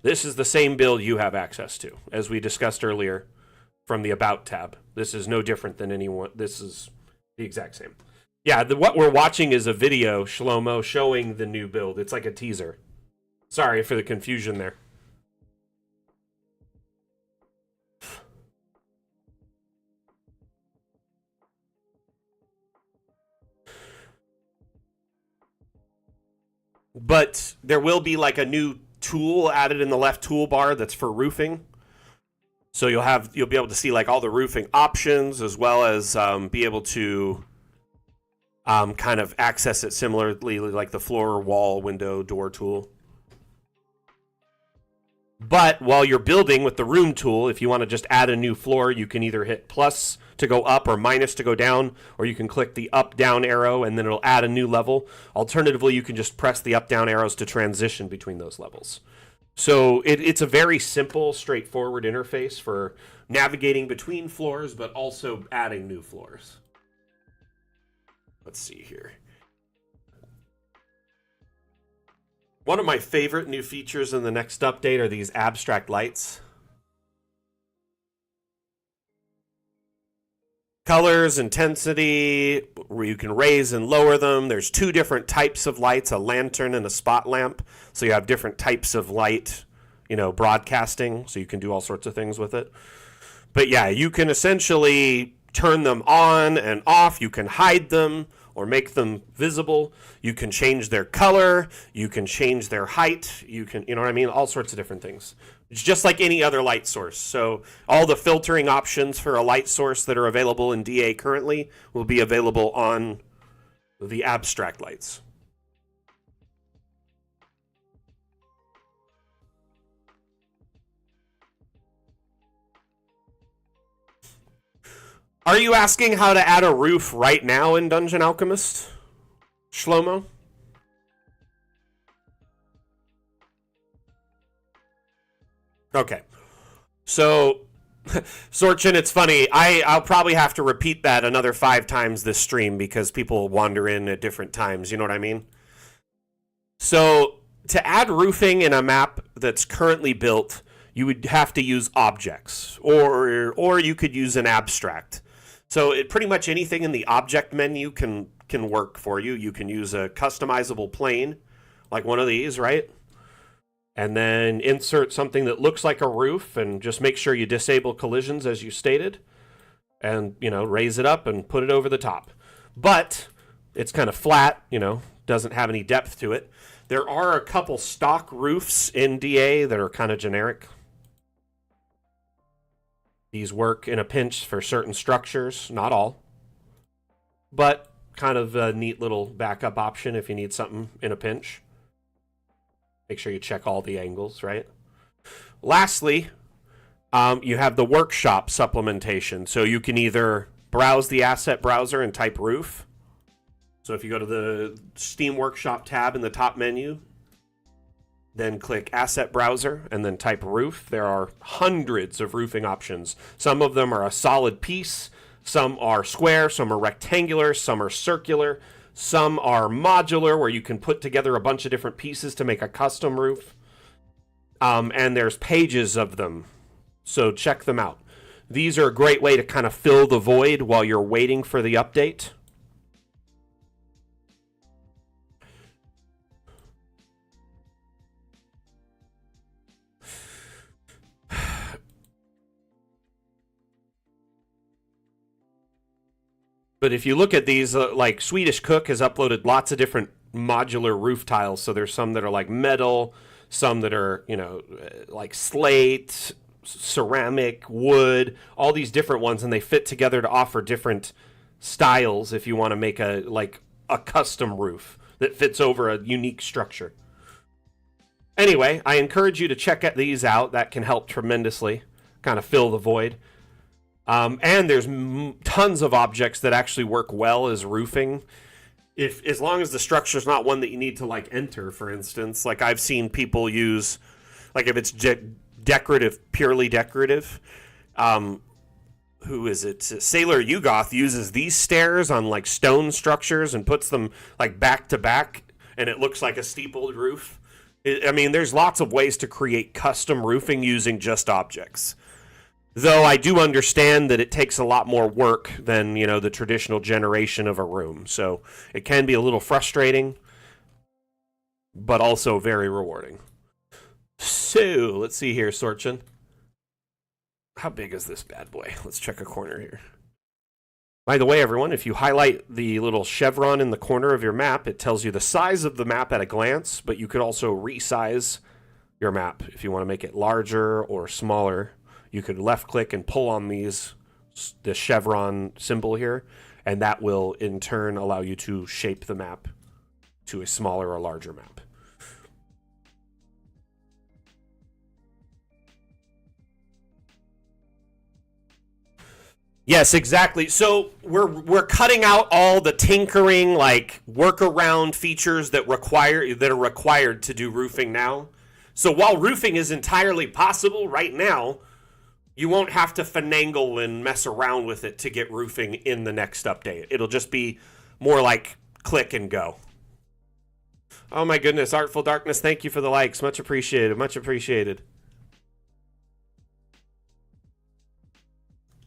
this is the same build you have access to, as we discussed earlier from the About tab. This is no different than anyone. This is the exact same. Yeah, what we're watching is a video, Shlomo, showing the new build. It's like a teaser. Sorry for the confusion there. But there will be like a new tool added in the left toolbar that's for roofing. So you'll be able to see like all the roofing options, as well as be able to kind of access it similarly like the floor, wall, window, door tool. But while you're building with the room tool, if you want to just add a new floor, you can either hit plus to go up or minus to go down, or you can click the up down arrow and then it'll add a new level. Alternatively, you can just press the up down arrows to transition between those levels. So it's a very simple, straightforward interface for navigating between floors, but also adding new floors. Let's see here. One of my favorite new features in the next update are these abstract lights. Colors, intensity, where you can raise and lower them. There's two different types of lights, a lantern and a spot lamp. So you have different types of light, broadcasting, so you can do all sorts of things with it. But yeah, you can essentially turn them on and off. You can hide them or make them visible. You can change their color. You can change their height. You can, all sorts of different things. It's just like any other light source. So all the filtering options for a light source that are available in DA currently will be available on the abstract lights. Are you asking how to add a roof right now in Dungeon Alchemist, Shlomo? Okay. So, Sorchin, it's funny. I'll probably have to repeat that another 5 times this stream because people wander in at different times. You know what I mean? So, to add roofing in a map that's currently built, you would have to use objects, or you could use an abstract. So pretty much anything in the object menu can work for you. You can use a customizable plane, like one of these, right? And then insert something that looks like a roof, and just make sure you disable collisions as you stated, and raise it up and put it over the top. But it's kind of flat, doesn't have any depth to it. There are a couple stock roofs in DA that are kind of generic. These work in a pinch for certain structures, not all, but kind of a neat little backup option if you need something in a pinch. Make sure you check all the angles, right? Lastly, you have the workshop supplementation. So you can either browse the asset browser and type roof. So if you go to the Steam Workshop tab in the top menu, then click Asset Browser, and then type Roof. There are hundreds of roofing options. Some of them are a solid piece, some are square, some are rectangular, some are circular, some are modular, where you can put together a bunch of different pieces to make a custom roof. And there's pages of them, so check them out. These are a great way to kind of fill the void while you're waiting for the update. But if you look at these, like Swedish Cook has uploaded lots of different modular roof tiles. So there's some that are like metal, some that are, like slate, ceramic, wood, all these different ones. And they fit together to offer different styles if you want to make a custom roof that fits over a unique structure. Anyway, I encourage you to check these out. That can help tremendously, kind of fill the void. And there's tons of objects that actually work well as roofing. As long as the structure's not one that you need to enter, for instance. Like I've seen people use, if it's decorative, purely decorative. Who is it? Sailor Yugoth uses these stairs on stone structures and puts them back to back, and it looks like a steepled roof. There's lots of ways to create custom roofing using just objects. Though I do understand that it takes a lot more work than, the traditional generation of a room. So it can be a little frustrating, but also very rewarding. So, let's see here, Sorchin. How big is this bad boy? Let's check a corner here. By the way, everyone, if you highlight the little chevron in the corner of your map, it tells you the size of the map at a glance, but you could also resize your map if you want to make it larger or smaller. you could left click and pull on the chevron symbol here, and that will in turn allow you to shape the map to a smaller or larger map. Yes, exactly. So we're cutting out all the tinkering, like workaround features that are required to do roofing now. So while roofing is entirely possible right now, you won't have to finagle and mess around with it to get roofing in the next update. It'll just be more like click and go. Oh my goodness, Artful Darkness, thank you for the likes. Much appreciated, much appreciated.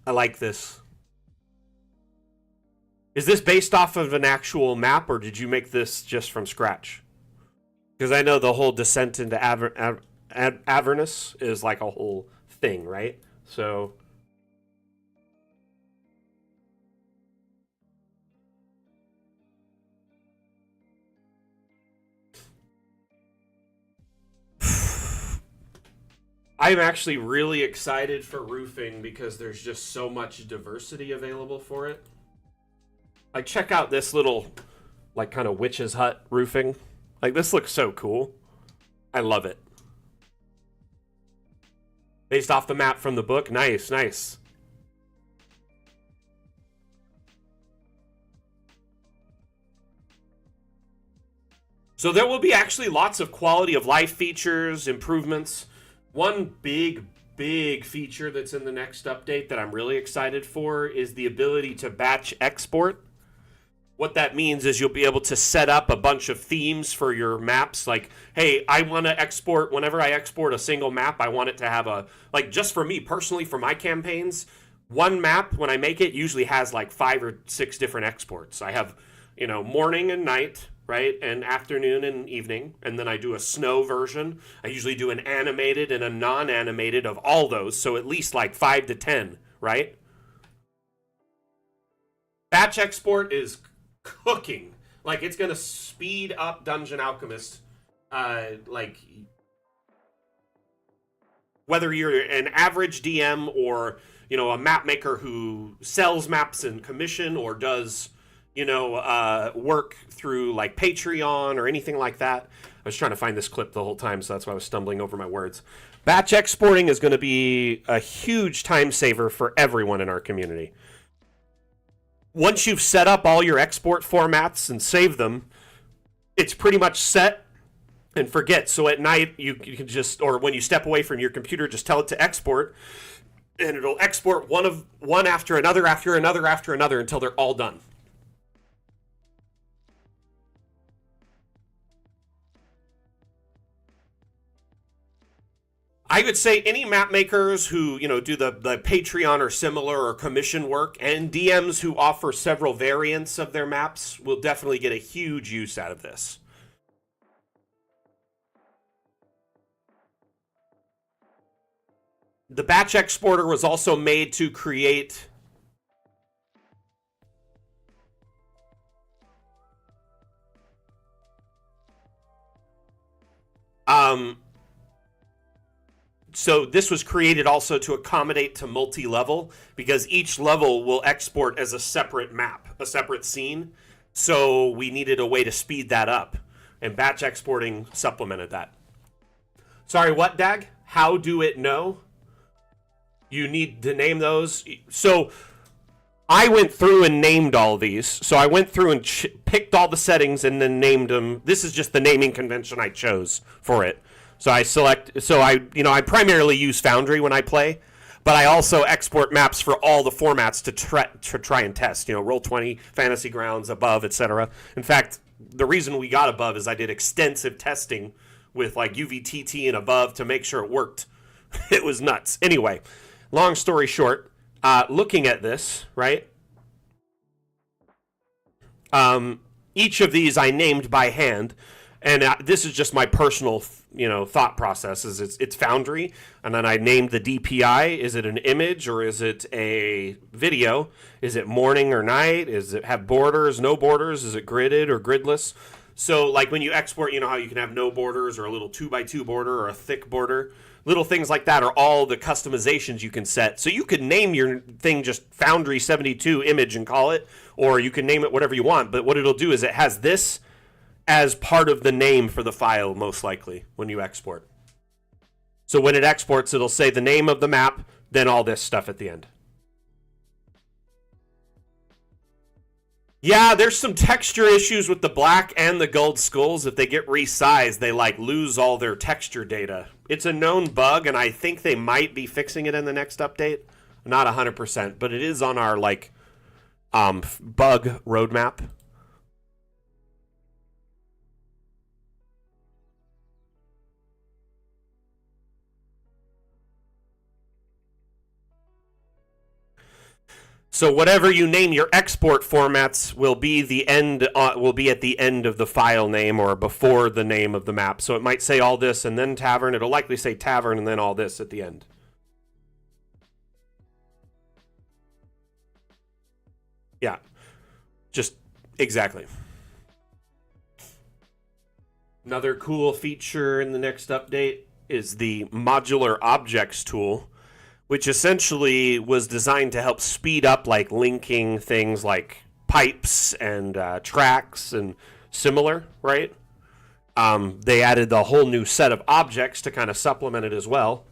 I like this. Is this based off of an actual map, or did you make this just from scratch? Because I know the whole descent into Avernus is like a whole thing, right? So... I'm actually really excited for roofing because there's just so much diversity available for it. Like, check out this little, like, kind of witch's hut roofing. Like, this looks so cool. I love it. Based off the map from the book. Nice, nice. So there will be actually lots of quality of life features, improvements. One big feature that's in the next update that I'm really excited for is the ability to batch export. What that means is you'll be able to set up a bunch of themes for your maps. Like, hey, I want to export, whenever I export a single map, I want it to have a, like, just for me personally, for my campaigns, one map, when I make it, usually has like 5 or 6 different exports. I have, you know, morning and night, right, and afternoon and evening, and then I do a snow version. I usually do an animated and a non-animated of all those, so at least like 5 to 10, right? Batch export is cooking. Like, it's going to speed up Dungeon Alchemist, like, whether you're an average DM or, you know, a map maker who sells maps in commission or does... you know, work through like Patreon or anything like that. I was trying to find this clip the whole time, so that's why I was stumbling over my words. Batch exporting is going to be a huge time saver for everyone in our community. Once you've set up all your export formats and saved them, it's pretty much set and forget. So at night, you can just, or when you step away from your computer, just tell it to export, and it'll export one after another, after another, after another, until they're all done. I would say any map makers who, you know, do the Patreon or similar or commission work, and DMs who offer several variants of their maps will definitely get a huge use out of this. The batch exporter was also made to create... So this was created also to accommodate to multi-level, because each level will export as a separate map, a separate scene. So we needed a way to speed that up, and batch exporting supplemented that. Sorry, what, Dag? How do it know? You need to name those. So I went through and named all these. So I went through and picked all the settings and then named them. This is just the naming convention I chose for it. So I primarily use Foundry when I play, but I also export maps for all the formats to try and test, you know, Roll20, Fantasy Grounds, Above, etc. In fact, the reason we got Above is I did extensive testing with like UVTT and Above to make sure it worked. It was nuts. Anyway, long story short, looking at this, right? Each of these I named by hand, and this is just my personal thought process. Is it's Foundry, and then I named the DPI. Is it an image or is it a video? Is it morning or night? Is it have borders, no borders? Is it gridded or gridless? So, like when you export, you know how you can have no borders or a little 2x2 border or a thick border? Little things like that are all the customizations you can set. So you could name your thing just Foundry 72 image and call it, or you can name it whatever you want. But what it'll do is it has this as part of the name for the file, most likely, when you export. So when it exports, it'll say the name of the map, then all this stuff at the end. Yeah, there's some texture issues with the black and the gold skulls. If they get resized, they like lose all their texture data. It's a known bug, and I think they might be fixing it in the next update. Not 100%, but it is on our like bug roadmap. So whatever you name your export formats will be the end. Will be at the end of the file name or before the name of the map. So it might say all this and then tavern. It'll likely say tavern and then all this at the end. Yeah, just exactly. Another cool feature in the next update is the Modular Objects tool, which essentially was designed to help speed up like linking things like pipes and tracks and similar, right? They added the whole new set of objects to kind of supplement it as well.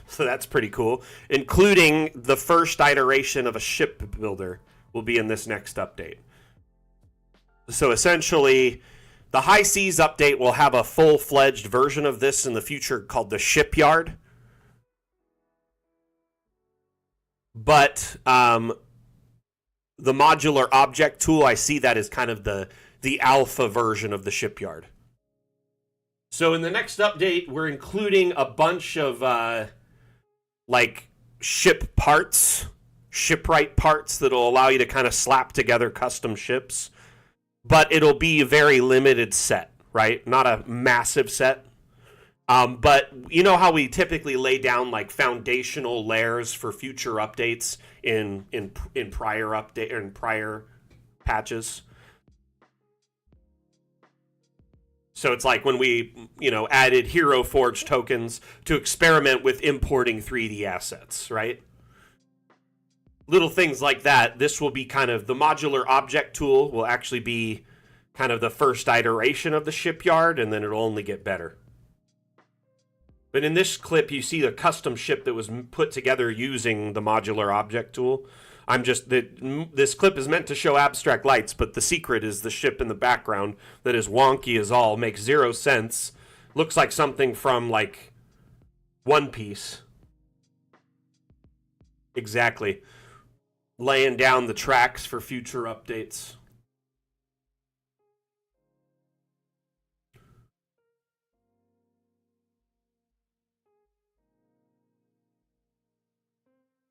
So that's pretty cool, including the first iteration of a ship builder will be in this next update. So essentially, the High Seas update will have a full-fledged version of this in the future called the Shipyard. But the modular object tool, I see that as kind of the alpha version of the Shipyard. So in the next update, we're including a bunch of like ship parts, shipwright parts that'll allow you to kind of slap together custom ships. But it'll be a very limited set, right? Not a massive set. But you know how we typically lay down like foundational layers for future updates in prior patches. So it's like when we, added Hero Forge tokens to experiment with importing 3D assets, right? Little things like that. This will be kind of the modular object tool will actually be kind of the first iteration of the Shipyard, and then it'll only get better. But in this clip, you see the custom ship that was put together using the modular object tool. This clip is meant to show abstract lights, but the secret is the ship in the background that is wonky as all, makes zero sense. Looks like something from, like, One Piece. Exactly. Laying down the tracks for future updates.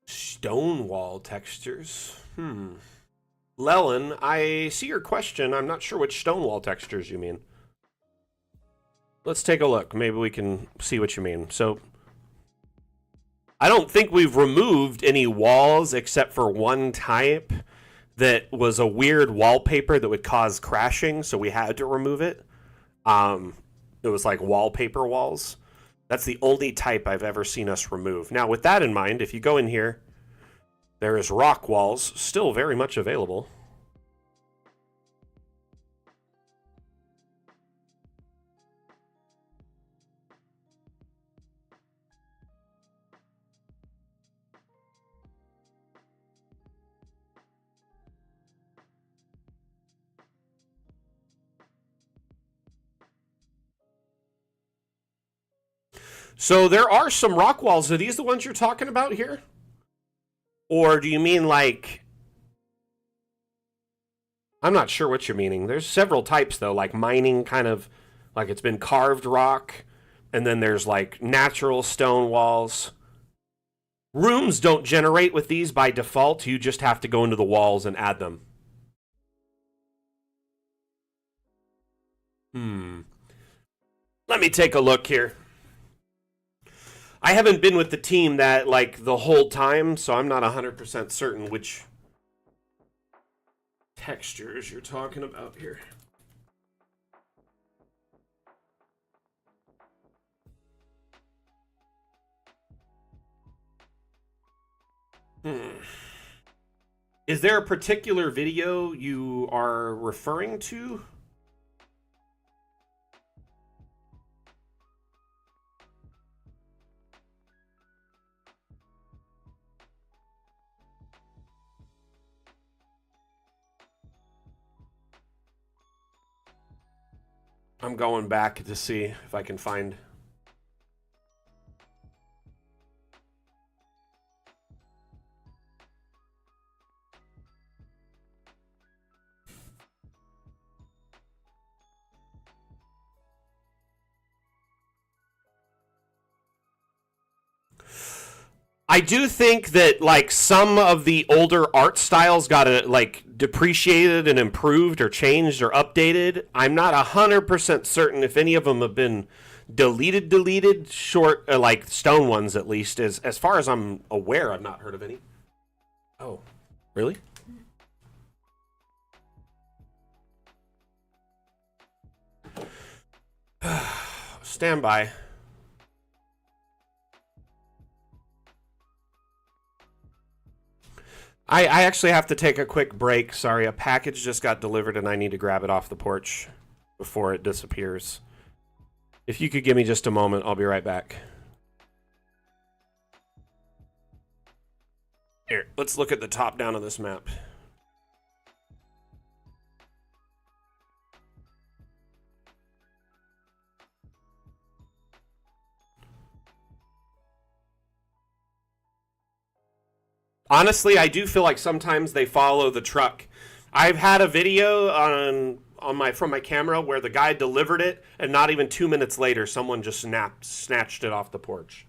Stonewall textures. Lelin, I see your question. I'm not sure which stonewall textures you mean. Let's take a look. Maybe we can see what you mean. So, I don't think we've removed any walls except for one type that was a weird wallpaper that would cause crashing, so we had to remove it. It was like wallpaper walls. That's the only type I've ever seen us remove. Now, with that in mind, if you go in here, there is rock walls, still very much available. So there are some rock walls. Are these the ones you're talking about here? Or do you mean like... I'm not sure what you're meaning. There's several types, though, like mining kind of... like it's been carved rock. And then there's like natural stone walls. Rooms don't generate with these by default. You just have to go into the walls and add them. Let me take a look here. I haven't been with the team that, like, the whole time, so I'm not 100% certain which textures you're talking about here. Is there a particular video you are referring to? I'm going back to see if I can find. I do think that like some of the older art styles got like depreciated and improved or changed or updated. I'm not 100% certain if any of them have been deleted short like stone ones at least as far as I'm aware. I've not heard of any. Oh, really? Stand by. I actually have to take a quick break. Sorry, a package just got delivered and I need to grab it off the porch before it disappears. If you could give me just a moment, I'll be right back. Here, let's look at the top down of this map. Honestly, I do feel like sometimes they follow the truck. I've had a video on my from my camera where the guy delivered it, and not even 2 minutes later, someone just snatched it off the porch.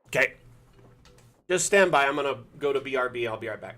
Okay, just stand by. I'm gonna go to BRB. I'll be right back.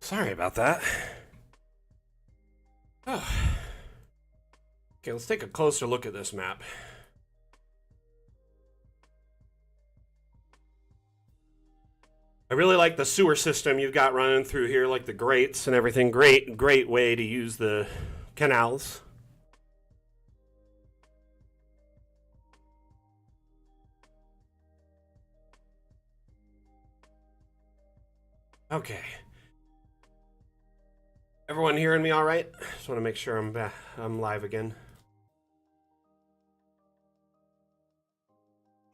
Sorry about that. Oh. Okay, let's take a closer look at this map. I really like the sewer system you've got running through here, like the grates and everything. Great way to use the canals. Okay. Everyone hearing me all right? Just want to make sure I'm live again.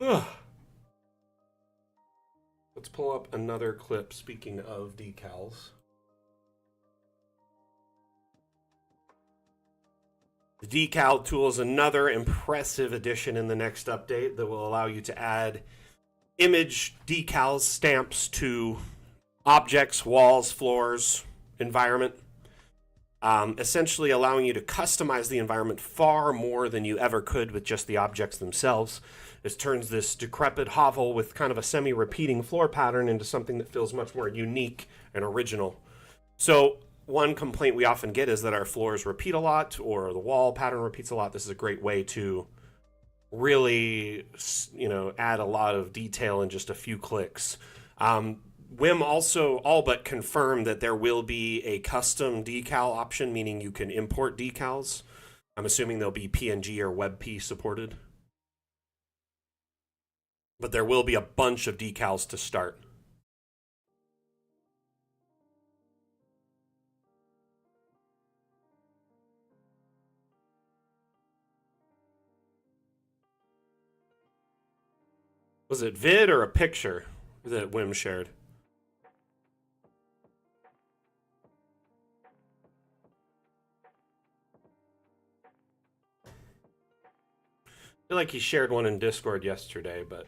Ugh. Let's pull up another clip, speaking of decals. The decal tool is another impressive addition in the next update that will allow you to add image decals, stamps to objects, walls, floors, environment. Essentially allowing you to customize the environment far more than you ever could with just the objects themselves. This turns this decrepit hovel with kind of a semi-repeating floor pattern into something that feels much more unique and original. So one complaint we often get is that our floors repeat a lot or the wall pattern repeats a lot. This is a great way to really, add a lot of detail in just a few clicks. Wim also all but confirmed that there will be a custom decal option, meaning you can import decals. I'm assuming they'll be PNG or WebP supported. But there will be a bunch of decals to start. Was it vid or a picture that Wim shared? I feel like he shared one in Discord yesterday, but...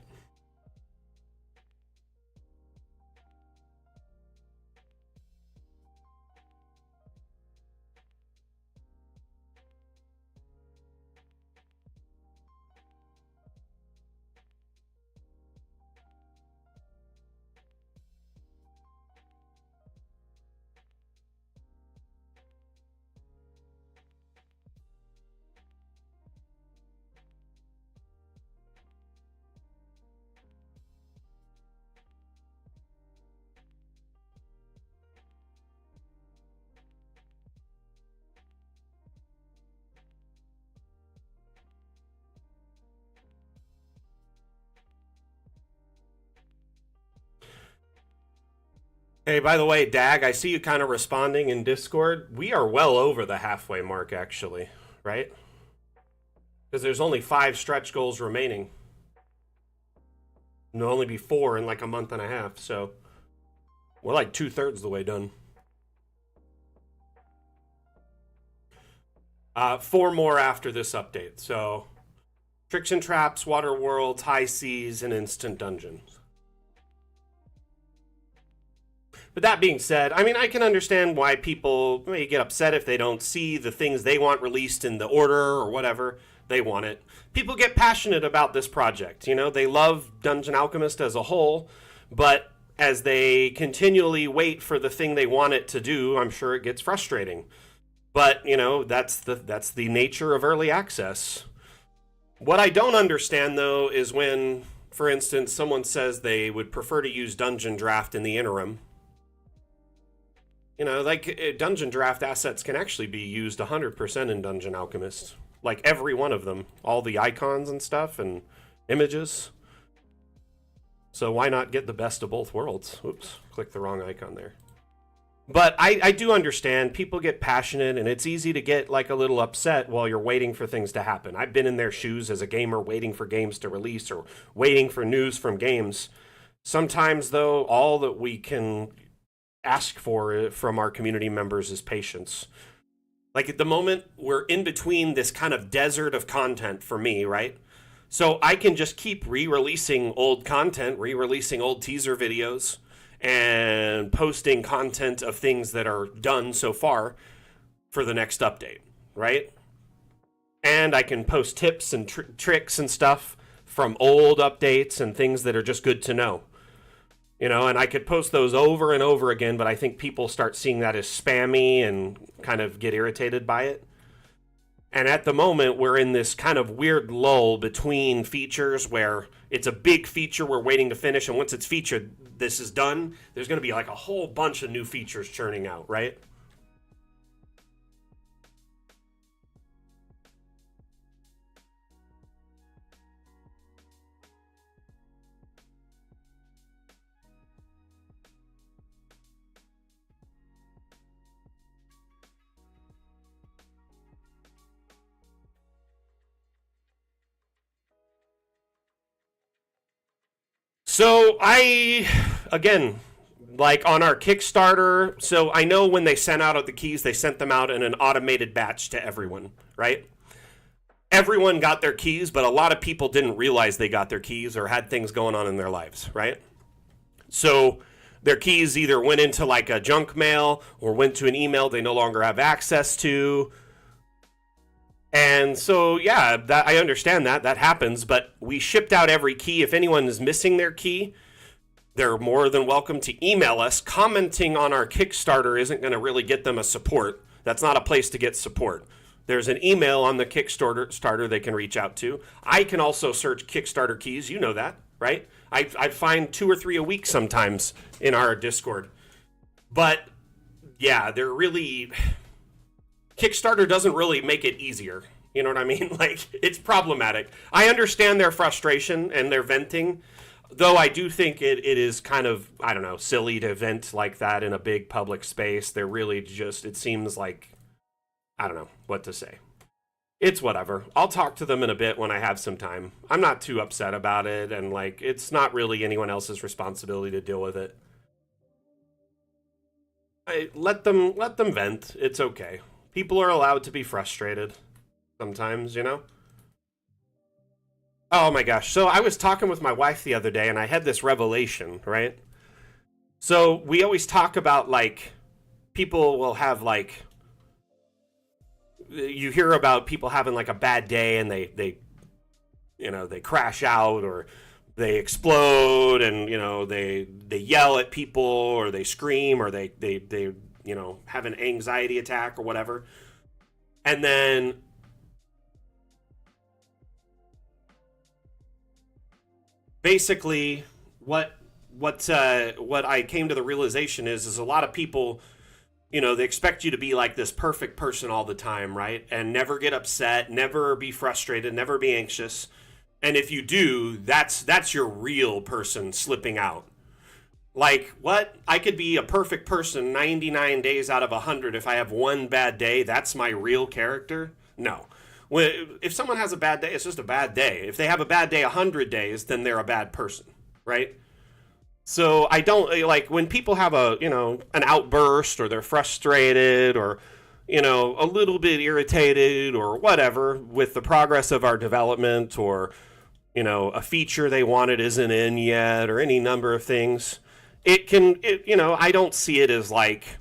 Hey, by the way, Dag, I see you kind of responding in Discord. We are well over the halfway mark, actually, right? Because there's only 5 stretch goals remaining. And there'll only be 4 in like a month and a half, so we're like 2/3 the way done. 4 more after this update. So, Tricks and Traps, Water Worlds, High Seas, and Instant Dungeons. But that being said, I mean, I can understand why people may get upset if they don't see the things they want released in the order or whatever they want it. People get passionate about this project. You know, they love Dungeon Alchemist as a whole, but as they continually wait for the thing they want it to do, I'm sure it gets frustrating. But, you know, that's the nature of early access. What I don't understand, though, is when, for instance, someone says they would prefer to use Dungeon Draft in the interim. You know, like, Dungeon Draft assets can actually be used 100% in Dungeon Alchemist. Like, every one of them. All the icons and stuff and images. So why not get the best of both worlds? Oops, clicked the wrong icon there. But I do understand. People get passionate, and it's easy to get, like, a little upset while you're waiting for things to happen. I've been in their shoes as a gamer waiting for games to release or waiting for news from games. Sometimes, though, all that we can ask for from our community members is patience. Like at the moment, we're in between this kind of desert of content for me, right? So I can just keep re-releasing old content, re-releasing old teaser videos, and posting content of things that are done so far for the next update, right? And I can post tips and tricks and stuff from old updates and things that are just good to know. And I could post those over and over again, but I think people start seeing that as spammy and kind of get irritated by it. And at the moment, we're in this kind of weird lull between features where it's a big feature we're waiting to finish, and once it's featured, this is done, there's going to be like a whole bunch of new features churning out, right? So again, like on our Kickstarter, so I know when they sent out the keys, they sent them out in an automated batch to everyone, right? Everyone got their keys, but a lot of people didn't realize they got their keys or had things going on in their lives, right? So their keys either went into like a junk mail or went to an email they no longer have access to. And so, yeah, that I understand that happens, but we shipped out every key. If anyone is missing their key, they're more than welcome to email us. Commenting on our Kickstarter isn't going to really get them a support. That's not a place to get support. There's an email on the Kickstarter they can reach out to. I can also search Kickstarter keys. You know that, right? I find 2 or 3 a week sometimes in our Discord. But, yeah, they're really... Kickstarter doesn't really make it easier. You know what I mean? Like, it's problematic. I understand their frustration and their venting, though I do think it is kind of, I don't know, silly to vent like that in a big public space. They're really just, it seems like, I don't know what to say. It's whatever. I'll talk to them in a bit when I have some time. I'm not too upset about it, and, like, it's not really anyone else's responsibility to deal with it. Let them vent. It's okay. People are allowed to be frustrated sometimes, Oh my gosh. So I was talking with my wife the other day and I had this revelation, right? So we always talk about like people will have like you hear about people having like a bad day and they crash out or they explode and they yell at people or they scream or they have an anxiety attack or whatever. And then basically what I came to the realization is a lot of people, they expect you to be like this perfect person all the time, right? And never get upset, never be frustrated, never be anxious. And if you do, that's your real person slipping out. Like, what? I could be a perfect person 99 days out of 100. If I have one bad day, that's my real character? No. If someone has a bad day, it's just a bad day. If they have a bad day 100 days, then they're a bad person, right? So I don't, like, when people have an outburst or they're frustrated or, a little bit irritated or whatever with the progress of our development or, a feature they wanted isn't in yet or any number of things, I don't see it as like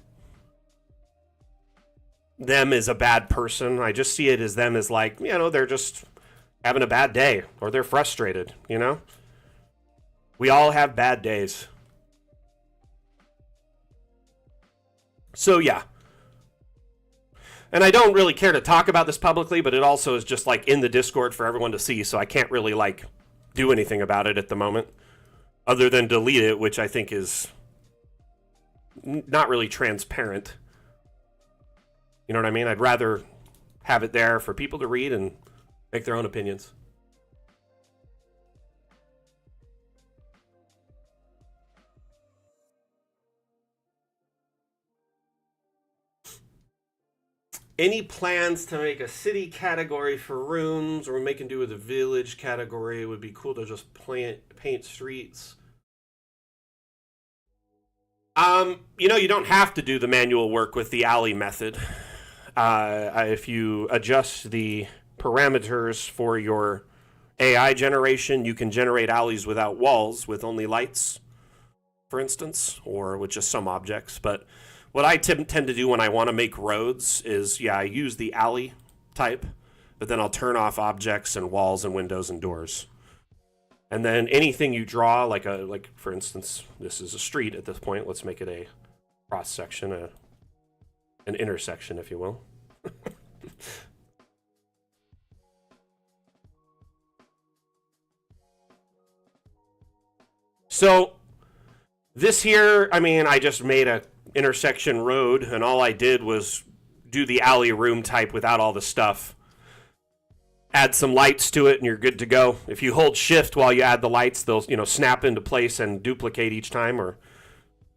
them as a bad person. I just see it as them as like, they're just having a bad day or they're frustrated, We all have bad days. So, yeah. And I don't really care to talk about this publicly, but it also is just like in the Discord for everyone to see, so I can't really like do anything about it at the moment. Other than delete it, which I think is not really transparent. You know what I mean? I'd rather have it there for people to read and make their own opinions. Any plans to make a city category for runes, or we can do with a village category? It would be cool to just paint streets. You don't have to do the manual work with the alley method. If you adjust the parameters for your AI generation, you can generate alleys without walls, with only lights, for instance, or with just some objects. But what I tend to do when I want to make roads is, I use the alley type, but then I'll turn off objects and walls and windows and doors. And then anything you draw, like for instance, this is a street at this point. Let's make it a cross section, an intersection, if you will. So this here, I mean, I just made a intersection road, and all I did was do the alley room type without all the stuff. Add some lights to it, and you're good to go. If you hold shift while you add the lights, they'll snap into place and duplicate each time, or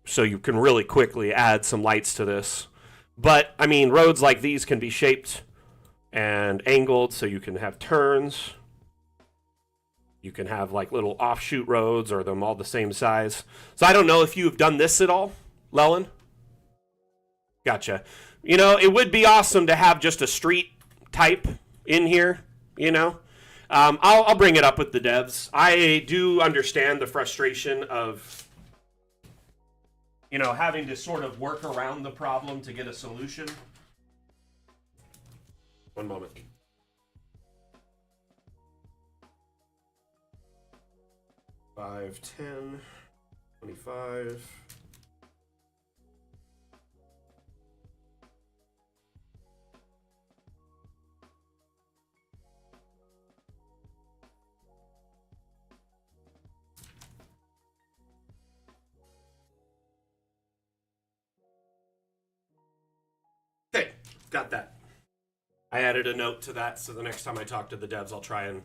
so you can really quickly add some lights to this. But I mean, roads like these can be shaped and angled, so you can have turns. You can have like little offshoot roads, or them all the same size. So I don't know if you've done this at all, Lelin. Gotcha. It would be awesome to have just a street type in here. I'll bring it up with the devs. I do understand the frustration of having to sort of work around the problem to get a solution. One moment. 5, 10, 25. Okay, got that. I added a note to that, so the next time I talk to the devs, I'll try and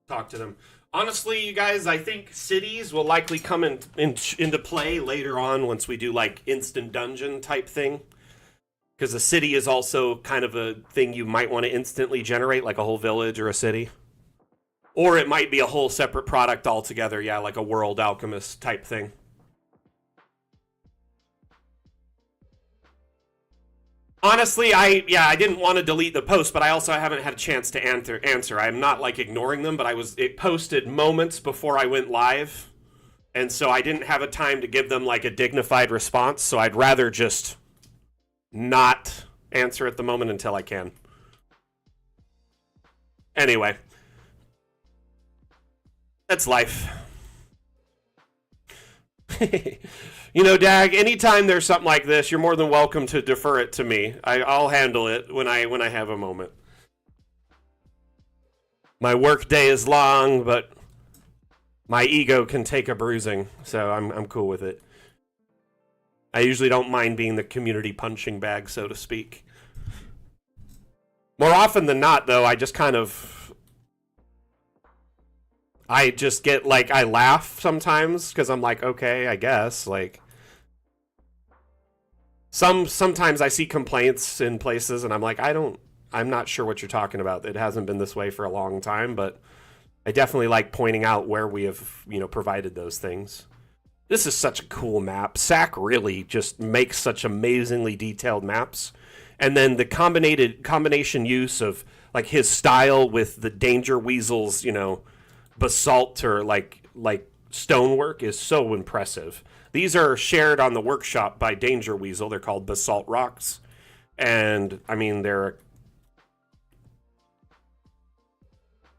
talk to them. Honestly, you guys, I think cities will likely come into play later on once we do like instant dungeon type thing. Because a city is also kind of a thing you might want to instantly generate, like a whole village or a city. Or it might be a whole separate product altogether, yeah, like a world Alchemist type thing. Honestly, I didn't want to delete the post, but I also haven't had a chance to answer. I'm not like ignoring them, but it posted moments before I went live, and so I didn't have a time to give them like a dignified response. So I'd rather just not answer at the moment until I can. Anyway, that's life. Dag, anytime there's something like this, you're more than welcome to defer it to me. I'll handle it when I have a moment. My work day is long, but my ego can take a bruising, so I'm cool with it. I usually don't mind being the community punching bag, so to speak. More often than not, though, I just get like, I laugh sometimes because I'm like, okay, I guess, like. Sometimes I see complaints in places and I'm like, I'm not sure what you're talking about. It hasn't been this way for a long time, but I definitely like pointing out where we have, provided those things. This is such a cool map. Sack really just makes such amazingly detailed maps. And then the combination use of like his style with the Danger Weasel's, basalt or like stonework is so impressive. These are shared on the workshop by Danger Weasel. They're called basalt rocks. And, I mean, they're...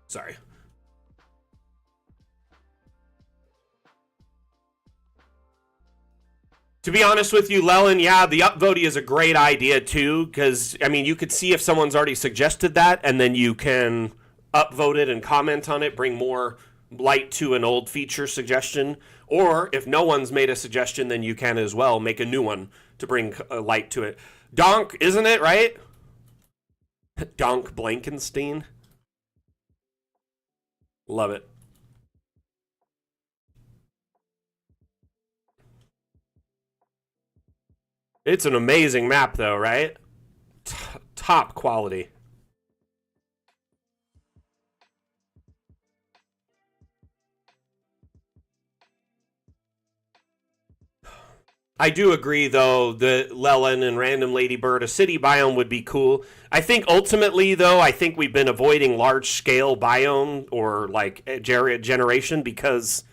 Sorry. To be honest with you, Lelin, yeah, the upvoting is a great idea, too. Because, I mean, you could see if someone's already suggested that, and then you can upvote it and comment on it, bring more light to an old feature suggestion. Or if no one's made a suggestion, then you can as well make a new one to bring a light to it. Donk, isn't it, right? Donk Blankenstein. Love it. It's an amazing map, though, right? Top quality. I do agree, though, that Lelin and Random Ladybird, a city biome would be cool. I think ultimately, though, we've been avoiding large-scale biome or, like, area generation because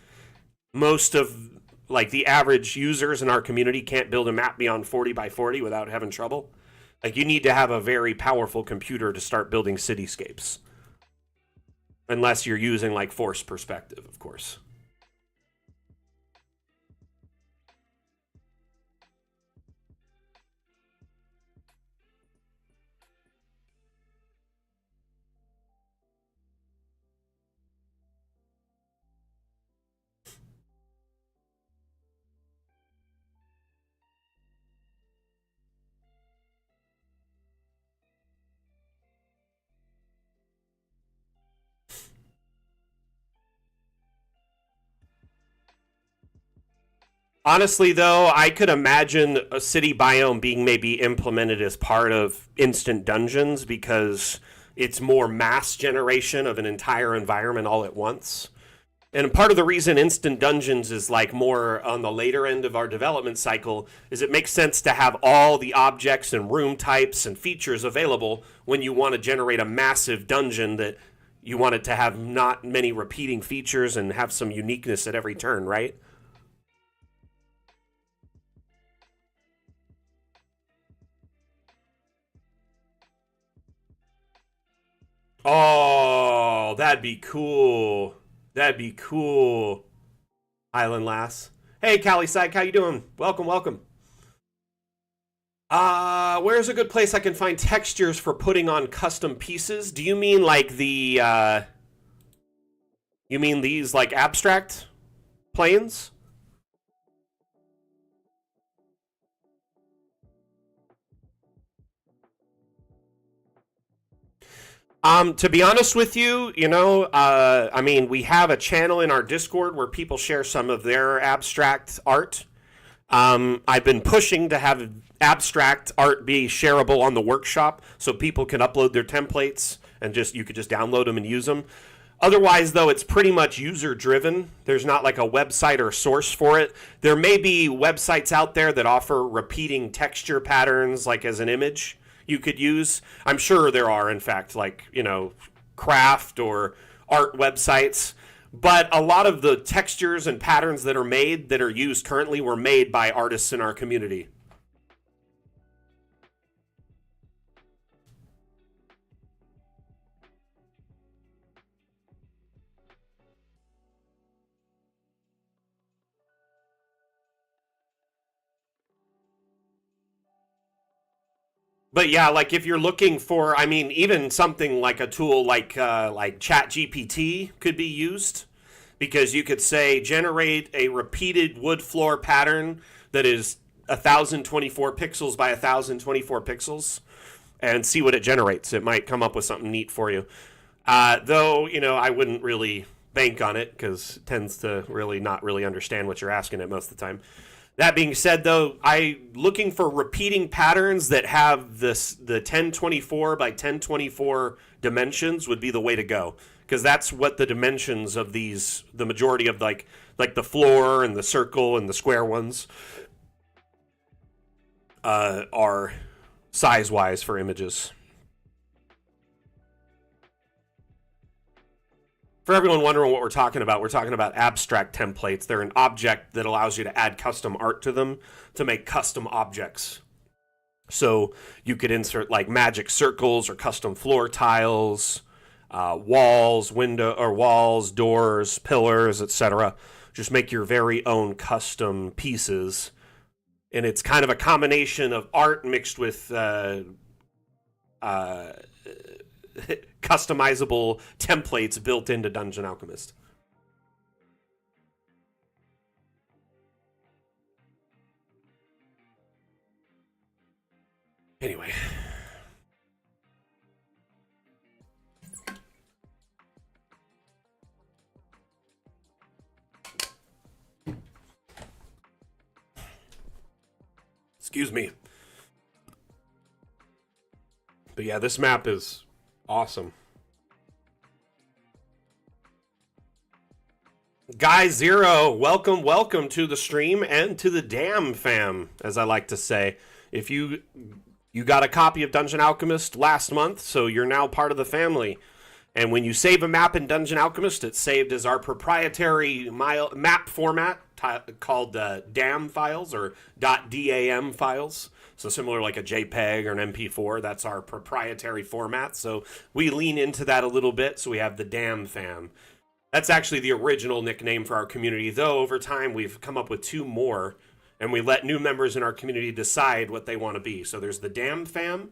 most of, like, the average users in our community can't build a map beyond 40 by 40 without having trouble. Like, you need to have a very powerful computer to start building cityscapes. unless you're using like force perspective, of course. Honestly, though, I could imagine a city biome being maybe implemented as part of instant dungeons because it's more mass generation of an entire environment all at once. And part of the reason instant dungeons is like more on the later end of our development cycle is it makes sense to have all the objects and room types and features available when you want to generate a massive dungeon that you want it to have not many repeating features and have some uniqueness at every turn, right? Oh, that'd be cool. That'd be cool. Island Lass. Hey, Callie Syke, how you doing? Welcome, welcome. Where's a good place I can find textures for putting on custom pieces? Do you mean like you mean these like abstract planes? To be honest with you, I mean, we have a channel in our Discord where people share some of their abstract art. I've been pushing to have abstract art be shareable on the workshop so people can upload their templates and just you could just download them and use them. Otherwise, though, it's pretty much user driven. There's not like a website or source for it. There may be websites out there that offer repeating texture patterns, like as an image you could use. I'm sure there are, in fact, like, craft or art websites. But a lot of the textures and patterns that are made, that are used currently, were made by artists in our community. But yeah, like if you're looking for, I mean, even something like a tool like ChatGPT could be used because you could say generate a repeated wood floor pattern that is 1024 pixels by 1024 pixels and see what it generates. It might come up with something neat for you. Though, I wouldn't really bank on it because it tends to really not really understand what you're asking it most of the time. That being said, though, I looking for repeating patterns that have the 1024 by 1024 dimensions would be the way to go because that's what the dimensions of the majority of like the floor and the circle and the square ones are size wise for images. For everyone wondering what we're talking about abstract templates. They're an object that allows you to add custom art to them to make custom objects. So you could insert like magic circles or custom floor tiles, walls, doors, pillars, etc. Just make your very own custom pieces. And it's kind of a combination of art mixed with customizable templates built into Dungeon Alchemist. Anyway. Excuse me. But yeah, this map is awesome. Guy Zero, welcome to the stream and to the damn fam, as I like to say. If you got a copy of Dungeon Alchemist last month, so you're now part of the family. And when you save a map in Dungeon Alchemist, it's saved as our proprietary map format called DAM files or .dam files. So similar like a JPEG or an MP4, that's our proprietary format. So we lean into that a little bit. So we have the Damn Fam. That's actually the original nickname for our community, though over time we've come up with 2 more, and we let new members in our community decide what they want to be. So there's the Damn Fam,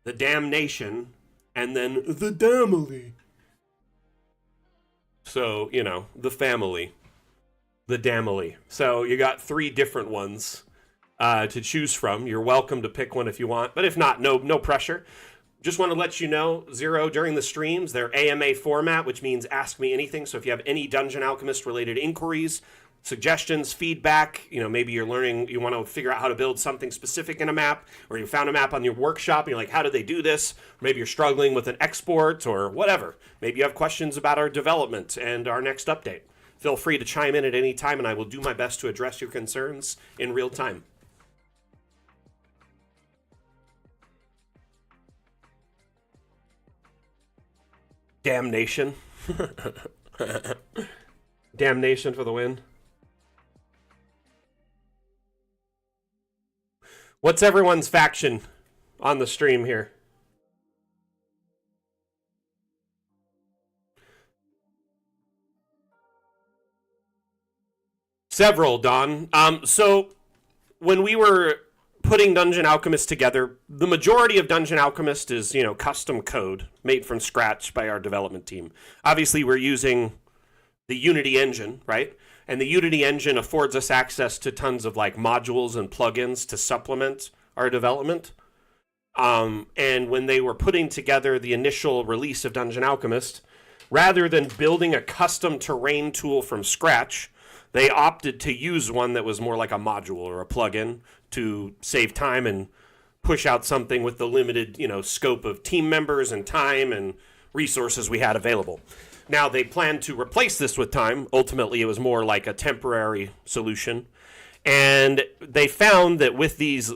the Damn Nation, and then the Damily. So, you know, the family, the Damily. So you got 3 different ones to choose from. You're welcome to pick one if you want, but if not, no pressure. Just want to let you know, Zero, during the streams, they're AMA format, which means ask me anything. So if you have any Dungeon Alchemist related inquiries, suggestions, feedback, you know, maybe you're learning, you want to figure out how to build something specific in a map, or you found a map on your workshop and you're like, how do they do this? Maybe you're struggling with an export or whatever. Maybe you have questions about our development and our next update. Feel free to chime in at any time and I will do my best to address your concerns in real time. Damnation. Damnation for the win. What's everyone's faction on the stream here? Several, Don. So when we were putting Dungeon Alchemist together, the majority of Dungeon Alchemist is, you know, custom code made from scratch by our development team. Obviously, we're using the Unity engine, right? And the Unity engine affords us access to tons of like modules and plugins to supplement our development. And when they were putting together the initial release of Dungeon Alchemist, rather than building a custom terrain tool from scratch, they opted to use one that was more like a module or a plugin to save time and push out something with the limited, you know, scope of team members and time and resources we had available. Now, they planned to replace this with time. Ultimately, it was more like a temporary solution. And they found that with this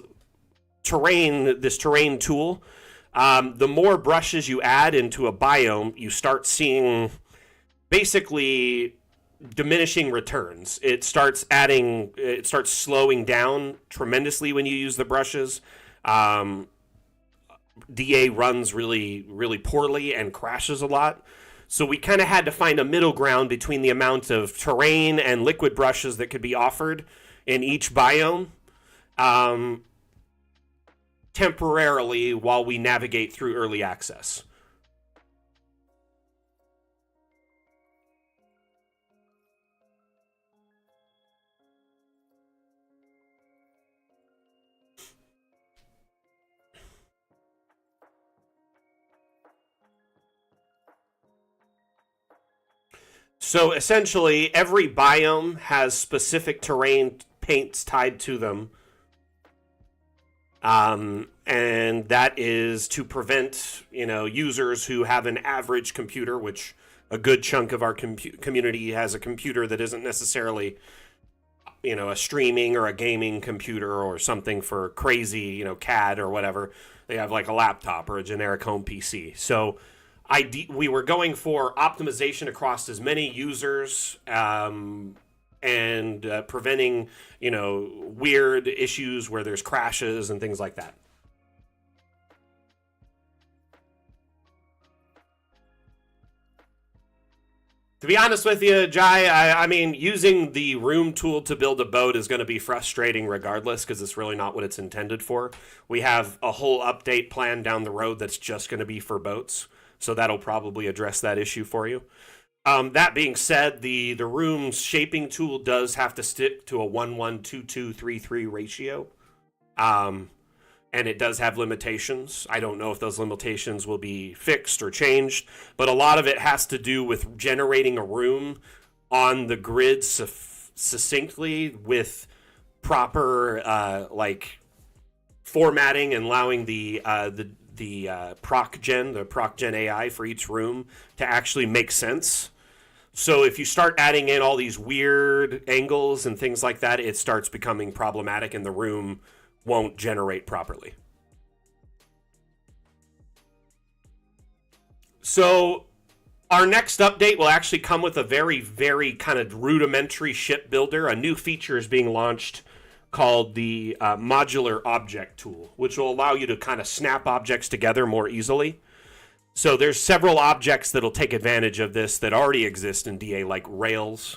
terrain tool, the more brushes you add into a biome, you start seeing basically diminishing returns. It starts slowing down tremendously when you use the brushes. DA runs really, really poorly and crashes a lot. So we kind of had to find a middle ground between the amount of terrain and liquid brushes that could be offered in each biome temporarily while we navigate through early access. So essentially, every biome has specific terrain paints tied to them. And that is to prevent, you know, users who have an average computer, which a good chunk of our community has a computer that isn't necessarily, you know, a streaming or a gaming computer or something for crazy, you know, CAD or whatever. They have like a laptop or a generic home PC. So we were going for optimization across as many users and preventing, you know, weird issues where there's crashes and things like that. To be honest with you, Jai, I mean, using the room tool to build a boat is going to be frustrating regardless because it's really not what it's intended for. We have a whole update plan down the road that's just going to be for boats. So that'll probably address that issue for you. That being said, the room's shaping tool does have to stick to a 1:1:2:2:3:3 ratio. And it does have limitations. I don't know if those limitations will be fixed or changed, but a lot of it has to do with generating a room on the grid succinctly with proper like formatting and allowing the proc gen AI for each room to actually make sense. So if you start adding in all these weird angles and things like that, it starts becoming problematic and the room won't generate properly. So our next update will actually come with a very, very kind of rudimentary ship builder. A new feature is being launched called the Modular Object tool, which will allow you to kind of snap objects together more easily. So there's several objects that'll take advantage of this that already exist in DA, like rails.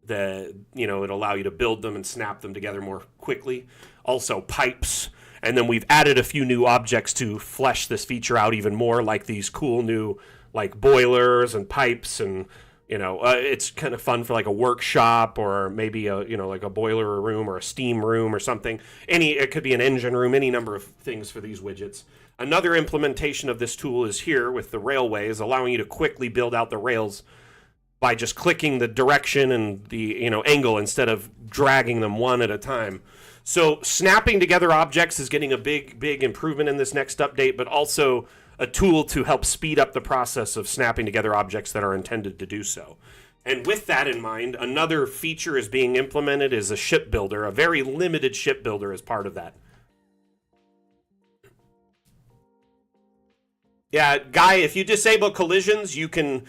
It'll allow you to build them and snap them together more quickly. Also pipes. And then we've added a few new objects to flesh this feature out even more, like these cool new like boilers and pipes, and it's kind of fun for like a workshop, or maybe like a boiler room or a steam room or something. It could be an engine room, any number of things for these widgets. Another implementation of this tool is here with the railways, allowing you to quickly build out the rails by just clicking the direction and the angle instead of dragging them one at a time. So snapping together objects is getting a big improvement in this next update, but also a tool to help speed up the process of snapping together objects that are intended to do so. And with that in mind, another feature is being implemented is a ship builder, a very limited ship builder as part of that. Yeah, Guy, if you disable collisions, you can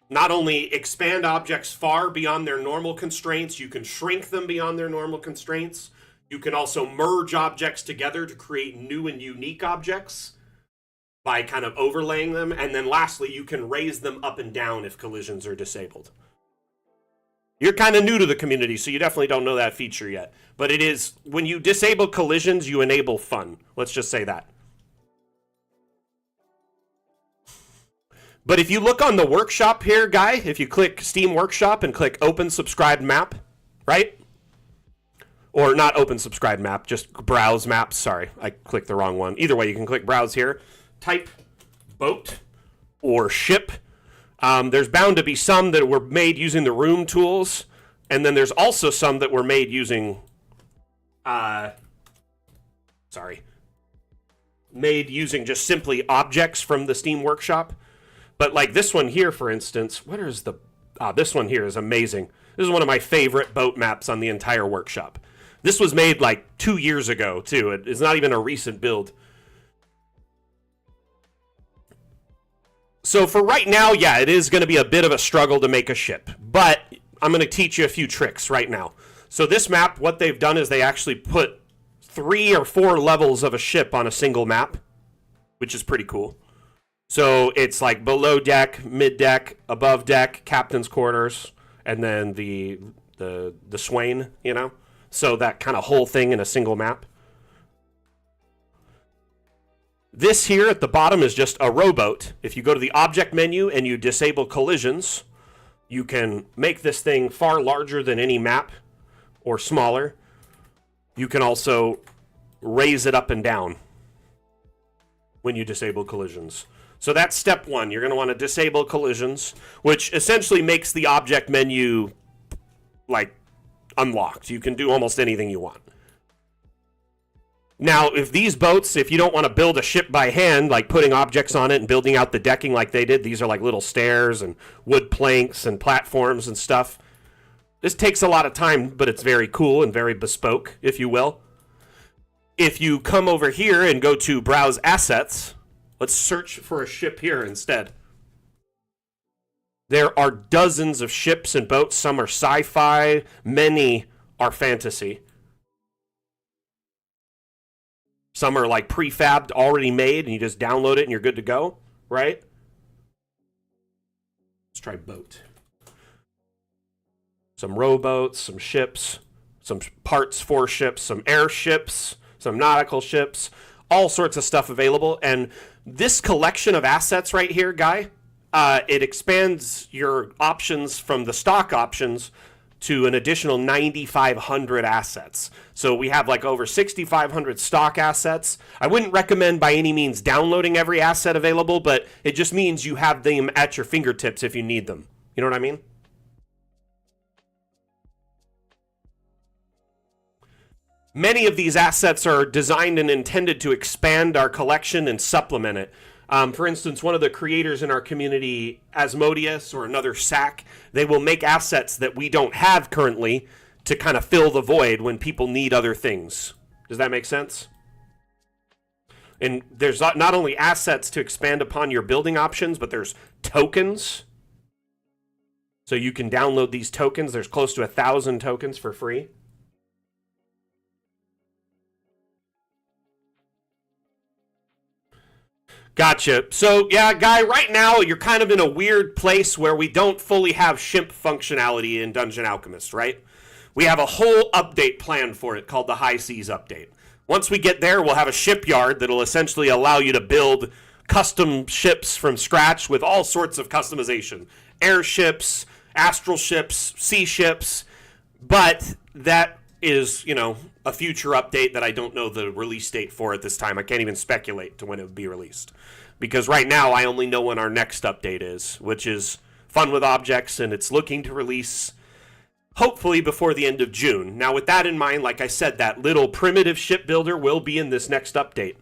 not only expand objects far beyond their normal constraints, you can shrink them beyond their normal constraints. You can also merge objects together to create new and unique objects by kind of overlaying them. And then lastly, you can raise them up and down if collisions are disabled. You're kind of new to the community, so you definitely don't know that feature yet. But it is, when you disable collisions, you enable fun. Let's just say that. But if you look on the workshop here, Guy, if you click Steam Workshop and click Open Subscribed Map, right? Or not Open Subscribed Map, just Browse Maps. Sorry, I clicked the wrong one. Either way, you can click Browse here. Type boat or ship. There's bound to be some that were made using the room tools, and then there's also some that were made using, made using just simply objects from the Steam Workshop. But like this one here, for instance, what is the... this one here is amazing. This is one of my favorite boat maps on the entire workshop. This was made like 2 years ago, too. It's not even a recent build. So for right now, yeah, it is going to be a bit of a struggle to make a ship. But I'm going to teach you a few tricks right now. So this map, what they've done is they actually put 3 or 4 levels of a ship on a single map, which is pretty cool. So it's like below deck, mid deck, above deck, captain's quarters, and then the swain, So that kind of whole thing in a single map. This here at the bottom is just a rowboat. If you go to the object menu and you disable collisions, you can make this thing far larger than any map or smaller. You can also raise it up and down when you disable collisions. So that's step 1. You're going to want to disable collisions, which essentially makes the object menu like unlocked. You can do almost anything you want. Now, if these boats, if you don't want to build a ship by hand, like putting objects on it and building out the decking like they did, these are like little stairs and wood planks and platforms and stuff. This takes a lot of time, but it's very cool and very bespoke, if you will. If you come over here and go to Browse Assets, let's search for a ship here instead. There are dozens of ships and boats. Some are sci-fi. Many are fantasy. Some are like prefabbed, already made, and you just download it and you're good to go, right? Let's try boat. Some rowboats, some ships, some parts for ships, some airships, some nautical ships, all sorts of stuff available. And this collection of assets right here, Guy, it expands your options from the stock options to an additional 9,500 assets. So we have like over 6,500 stock assets. I wouldn't recommend by any means downloading every asset available, but it just means you have them at your fingertips if you need them. You know what I mean? Many of these assets are designed and intended to expand our collection and supplement it. For instance, one of the creators in our community, Asmodeus or another SAC, they will make assets that we don't have currently to kind of fill the void when people need other things. Does that make sense? And there's not only assets to expand upon your building options, but there's tokens. So you can download these tokens. There's close to 1,000 tokens for free. Gotcha. So, yeah, Guy, right now you're kind of in a weird place where we don't fully have ship functionality in Dungeon Alchemist, right? We have a whole update planned for it called the High Seas Update. Once we get there, we'll have a shipyard that'll essentially allow you to build custom ships from scratch with all sorts of customization. Airships, astral ships, sea ships, but that is, a future update that I don't know the release date for at this time. I can't even speculate to when it would be released. Because right now I only know when our next update is, which is Fun with Objects, and it's looking to release hopefully before the end of June. Now, with that in mind, like I said, that little primitive ship builder will be in this next update.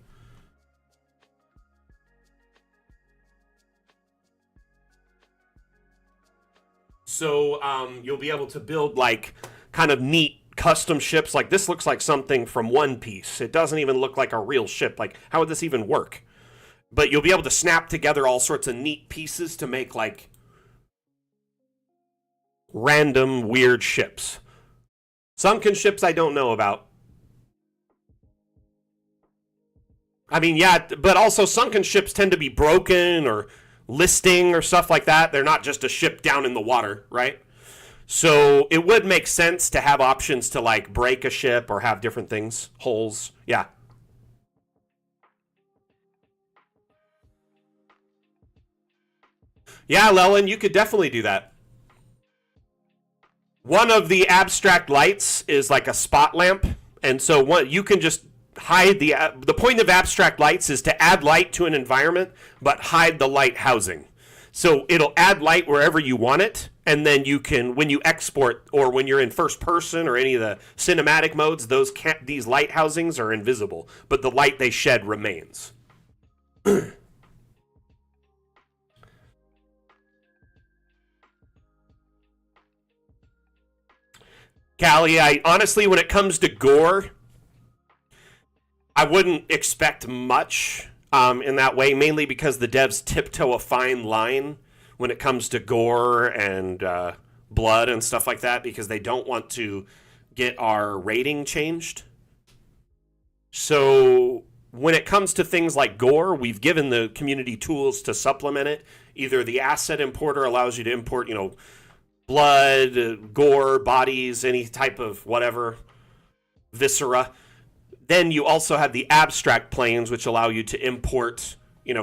So you'll be able to build like kind of neat custom ships. Like this looks like something from One Piece. It doesn't even look like a real ship. Like how would this even work? But you'll be able to snap together all sorts of neat pieces to make like random weird ships. Sunken ships I don't know about. I mean, yeah, but also sunken ships tend to be broken or listing or stuff like that. They're not just a ship down in the water, right? So it would make sense to have options to like break a ship or have different things, holes. Yeah. Yeah, Lelin, you could definitely do that. One of the abstract lights is like a spot lamp, and so what you can just hide the point of abstract lights is to add light to an environment but hide the light housing. So it'll add light wherever you want it, and then you can, when you export or when you're in first person or any of the cinematic modes, these light housings are invisible, but the light they shed remains. Callie, I honestly, when it comes to gore, I wouldn't expect much in that way, mainly because the devs tiptoe a fine line when it comes to gore and blood and stuff like that, because they don't want to get our rating changed. So when it comes to things like gore, we've given the community tools to supplement it. Either the asset importer allows you to import, blood, gore, bodies, any type of whatever, viscera. Then you also have the abstract planes, which allow you to import,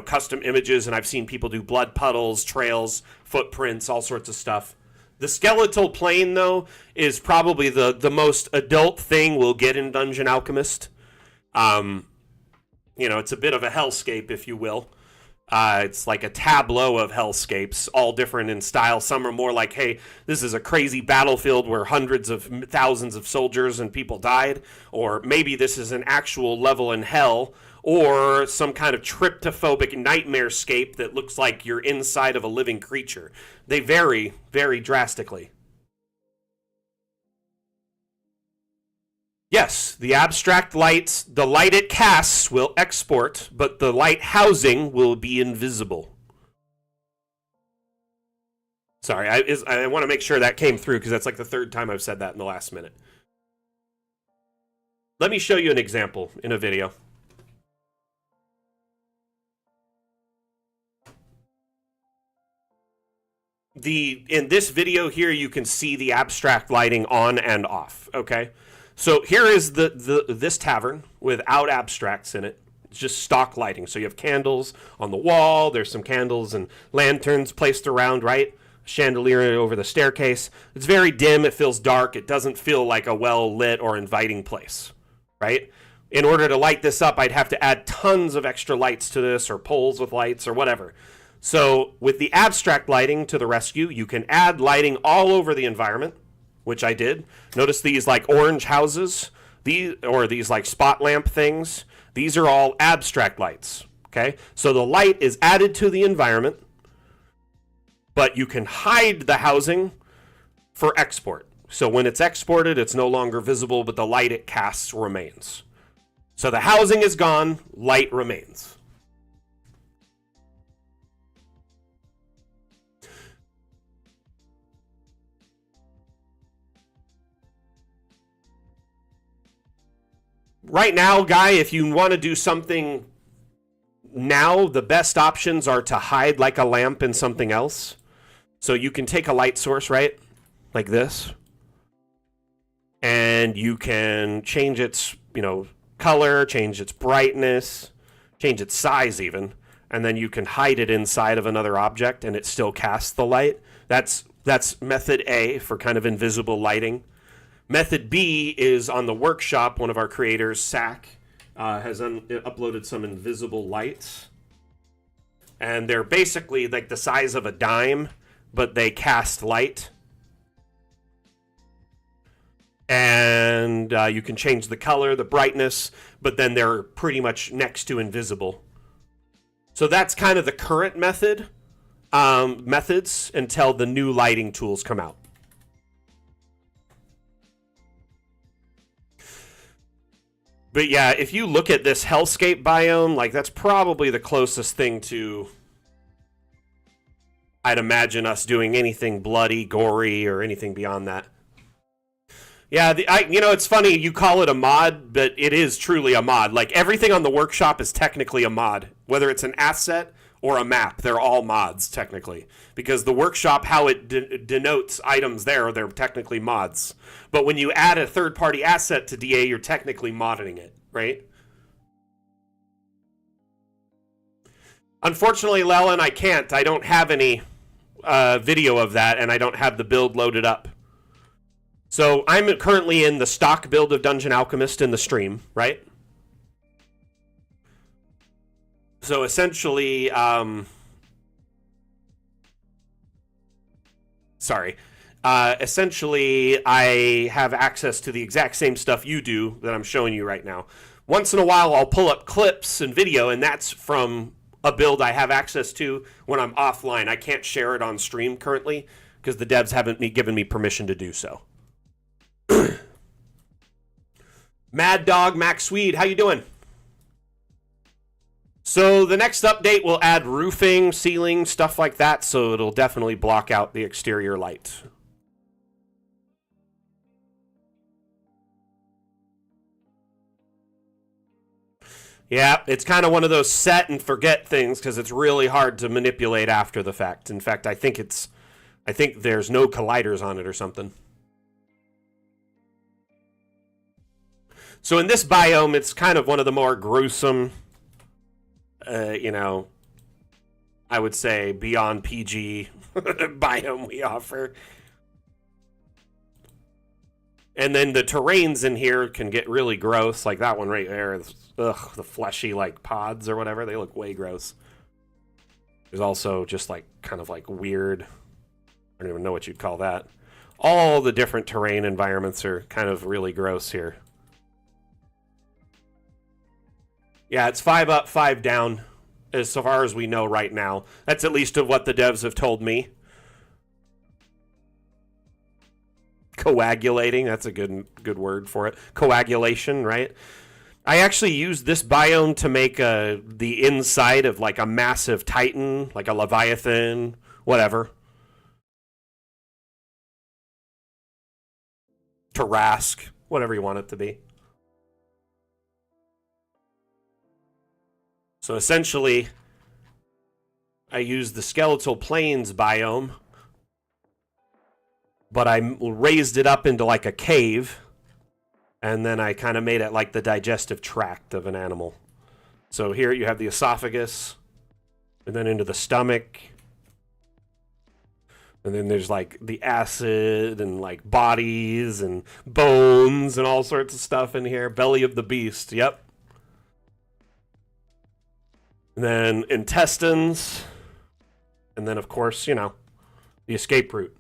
custom images, and I've seen people do blood puddles, trails, footprints, all sorts of stuff. The skeletal plane, though, is probably the most adult thing we'll get in Dungeon Alchemist. It's a bit of a hellscape, if you will. It's like a tableau of hellscapes, all different in style. Some are more like, hey, this is a crazy battlefield where hundreds of thousands of soldiers and people died. Or maybe this is an actual level in hell. Or some kind of tryptophobic nightmare scape that looks like you're inside of a living creature. They vary very drastically. Yes, the abstract lights, the light it casts will export, but the light housing will be invisible. Sorry, I want to make sure that came through because that's like the third time I've said that in the last minute. Let me show you an example in a video. In this video here, you can see the abstract lighting on and off, okay? So here is this tavern without abstracts in it. It's just stock lighting. So you have candles on the wall. There's some candles and lanterns placed around, right? Chandelier over the staircase. It's very dim. It feels dark. It doesn't feel like a well-lit or inviting place, right? In order to light this up, I'd have to add tons of extra lights to this or poles with lights or whatever. So with the abstract lighting to the rescue, you can add lighting all over the environment, which I did. Notice these like orange houses, these like spot lamp things. These are all abstract lights, okay? So the light is added to the environment, but you can hide the housing for export. So when it's exported, it's no longer visible, but the light it casts remains. So the housing is gone, light remains. Right now, Guy, if you want to do something now the best options are to hide like a lamp in something else. So you can take a light source, right? Like this. And you can change its, color, change its brightness, change its size even. And then you can hide it inside of another object and it still casts the light. That's method A for kind of invisible lighting. Method B is on the workshop. One of our creators, Sack, has uploaded some invisible lights. And they're basically like the size of a dime, but they cast light. And you can change the color, the brightness, but then they're pretty much next to invisible. So that's kind of the current methods until the new lighting tools come out. But yeah, if you look at this hellscape biome, like that's probably the closest thing to, I'd imagine us doing anything bloody, gory, or anything beyond that. Yeah, it's funny, you call it a mod, but it is truly a mod. Like, everything on the workshop is technically a mod. Whether it's an asset or a map, they're all mods, technically. Because the workshop, how it denotes items there, they're technically mods. But when you add a third-party asset to DA, you're technically modding it, right? Unfortunately, Leland, I can't. I don't have any video of that, and I don't have the build loaded up. So I'm currently in the stock build of Dungeon Alchemist in the stream, right? So essentially, essentially I have access to the exact same stuff you do that I'm showing you right now. Once in a while, I'll pull up clips and video, and that's from a build I have access to when I'm offline. I can't share it on stream currently because the devs haven't given me permission to do so. Mad Dog Max Swede, how you doing? So the next update will add roofing, ceiling, stuff like that, so it'll definitely block out the exterior light. Yeah, it's kind of one of those set and forget things because it's really hard to manipulate after the fact. In fact, I think there's no colliders on it or something. So in this biome, it's kind of one of the more gruesome, I would say beyond PG biome we offer. And then the terrains in here can get really gross, like that one right there. Ugh, the fleshy like pods or whatever, they look way gross. There's also just like kind of like weird, I don't even know what you'd call that. All the different terrain environments are kind of really gross here. Yeah, it's 5 up, 5 down, as far as we know right now. That's at least of what the devs have told me. Coagulating, that's a good word for it. Coagulation, right? I actually used this biome to make the inside of like a massive titan, like a leviathan, whatever. Tarrasque, whatever you want it to be. So essentially, I used the skeletal plains biome, but I raised it up into like a cave, and then I kind of made it like the digestive tract of an animal. So here you have the esophagus, and then into the stomach, and then there's like the acid and like bodies and bones and all sorts of stuff in here. Belly of the beast, yep. And then intestines, and then of course, the escape route.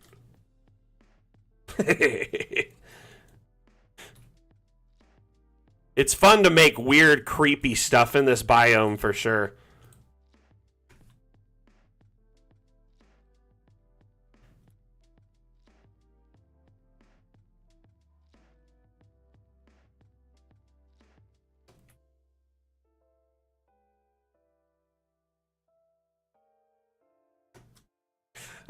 It's fun to make weird, creepy stuff in this biome for sure.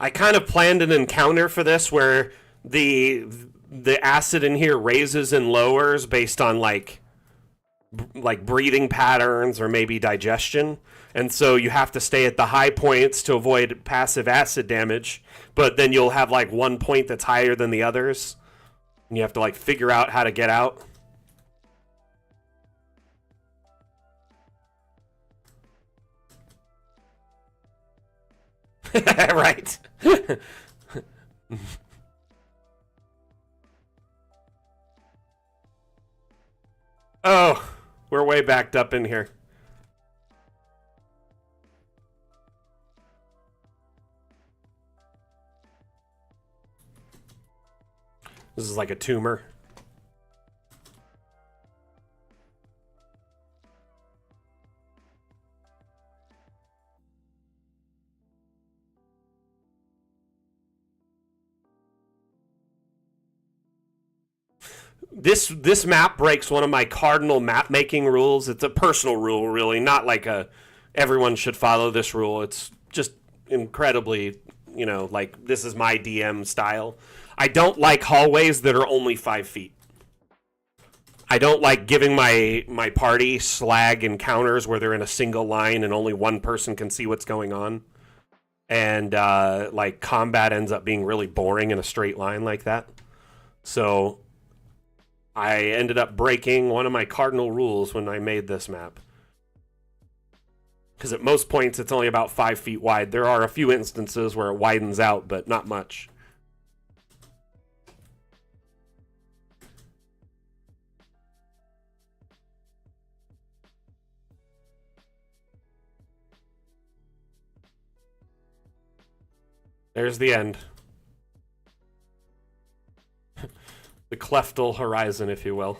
I kind of planned an encounter for this where the acid in here raises and lowers based on like like breathing patterns or maybe digestion. And so you have to stay at the high points to avoid passive acid damage, but then you'll have like one point that's higher than the others. And you have to like figure out how to get out. Right. Oh, we're way backed up in here. This is like a tumor. This map breaks one of my cardinal map making rules. It's a personal rule, really, not like a everyone should follow this rule. It's just incredibly, like this is my DM style. I don't like hallways that are only 5 feet. I don't like giving my party slag encounters where they're in a single line and only one person can see what's going on. And like combat ends up being really boring in a straight line like that. So I ended up breaking one of my cardinal rules when I made this map. Because at most points it's only about 5 feet wide. There are a few instances where it widens out, but not much. There's the end. The cleftal horizon, if you will.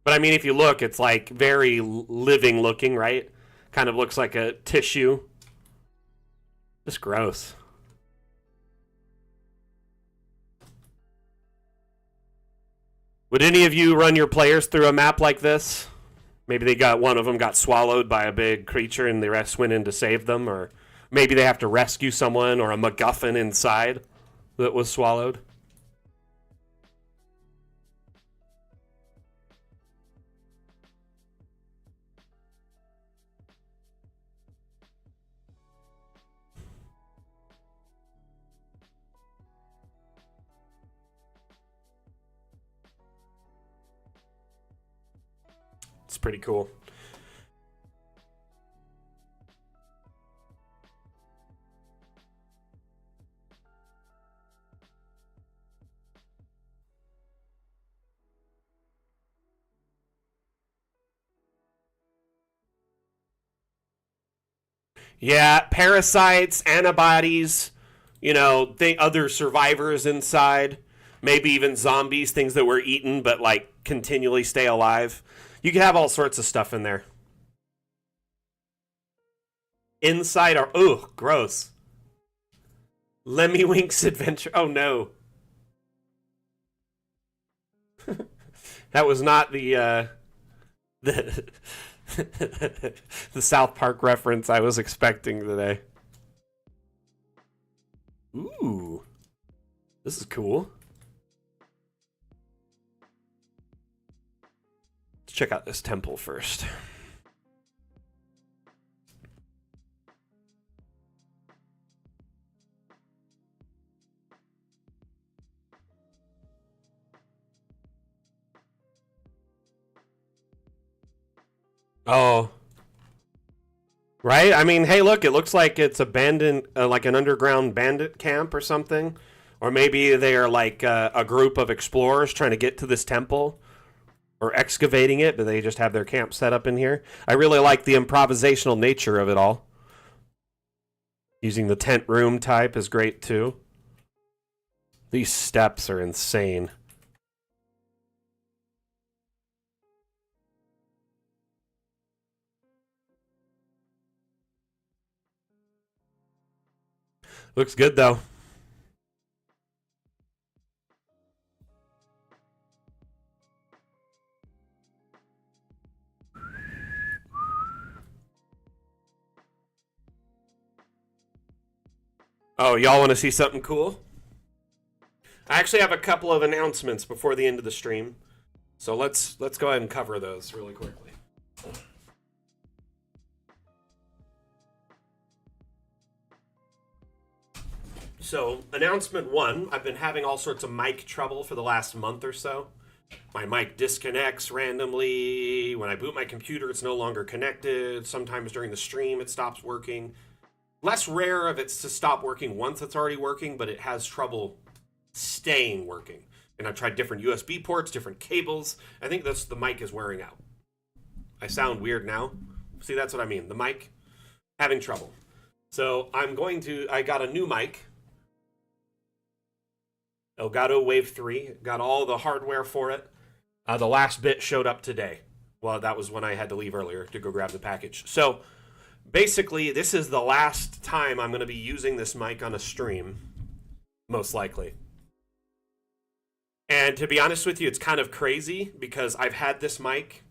But I mean, if you look, it's like very living looking, right? Kind of looks like a tissue. Just gross. Would any of you run your players through a map like this? Maybe one of them got swallowed by a big creature and the rest went in to save them, or maybe they have to rescue someone or a MacGuffin inside that was swallowed. It's pretty cool. Yeah, parasites, antibodies, other survivors inside, maybe even zombies, things that were eaten but like continually stay alive. You can have all sorts of stuff in there. Inside are gross. Lemmywink's adventure. Oh no. That was not the the the South Park reference I was expecting today. Ooh. This is cool. Let's check out this temple first. Oh. Right? I mean, hey, look, it looks like it's abandoned, like an underground bandit camp or something. Or maybe they are like a group of explorers trying to get to this temple or excavating it, but they just have their camp set up in here. I really like the improvisational nature of it all. Using the tent room type is great too. These steps are insane. Looks good though. Oh, y'all want to see something cool? I actually have a couple of announcements before the end of the stream. So let's go ahead and cover those really quickly. So, announcement one, I've been having all sorts of mic trouble for the last month or so. My mic disconnects randomly. When I boot my computer, it's no longer connected. Sometimes during the stream, it stops working. Less rare of it's to stop working once it's already working, but it has trouble staying working. And I've tried different USB ports, different cables. I think the mic is wearing out. I sound weird now. See, that's what I mean. The mic, having trouble. So I got a new mic. Elgato Wave 3. Got all the hardware for it. The last bit showed up today. Well, that was when I had to leave earlier to go grab the package. So, basically, this is the last time I'm going to be using this mic on a stream. Most likely. And to be honest with you, it's kind of crazy because I've had this mic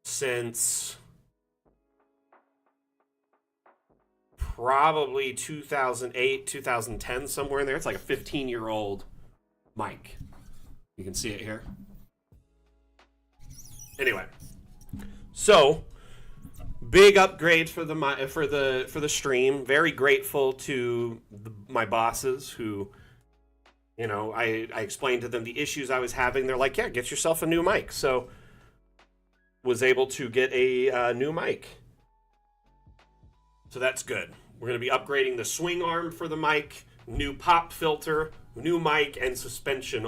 since probably 2008, 2010, somewhere in there. It's like a 15-year-old mic. You can see it here. Anyway, so big upgrade for the stream. Very grateful to my bosses who, you know, I explained to them the issues I was having. They're like, yeah, get yourself a new mic. So was able to get a new mic. So that's good. We're going to be upgrading the swing arm for the mic, new pop filter, new mic, and suspension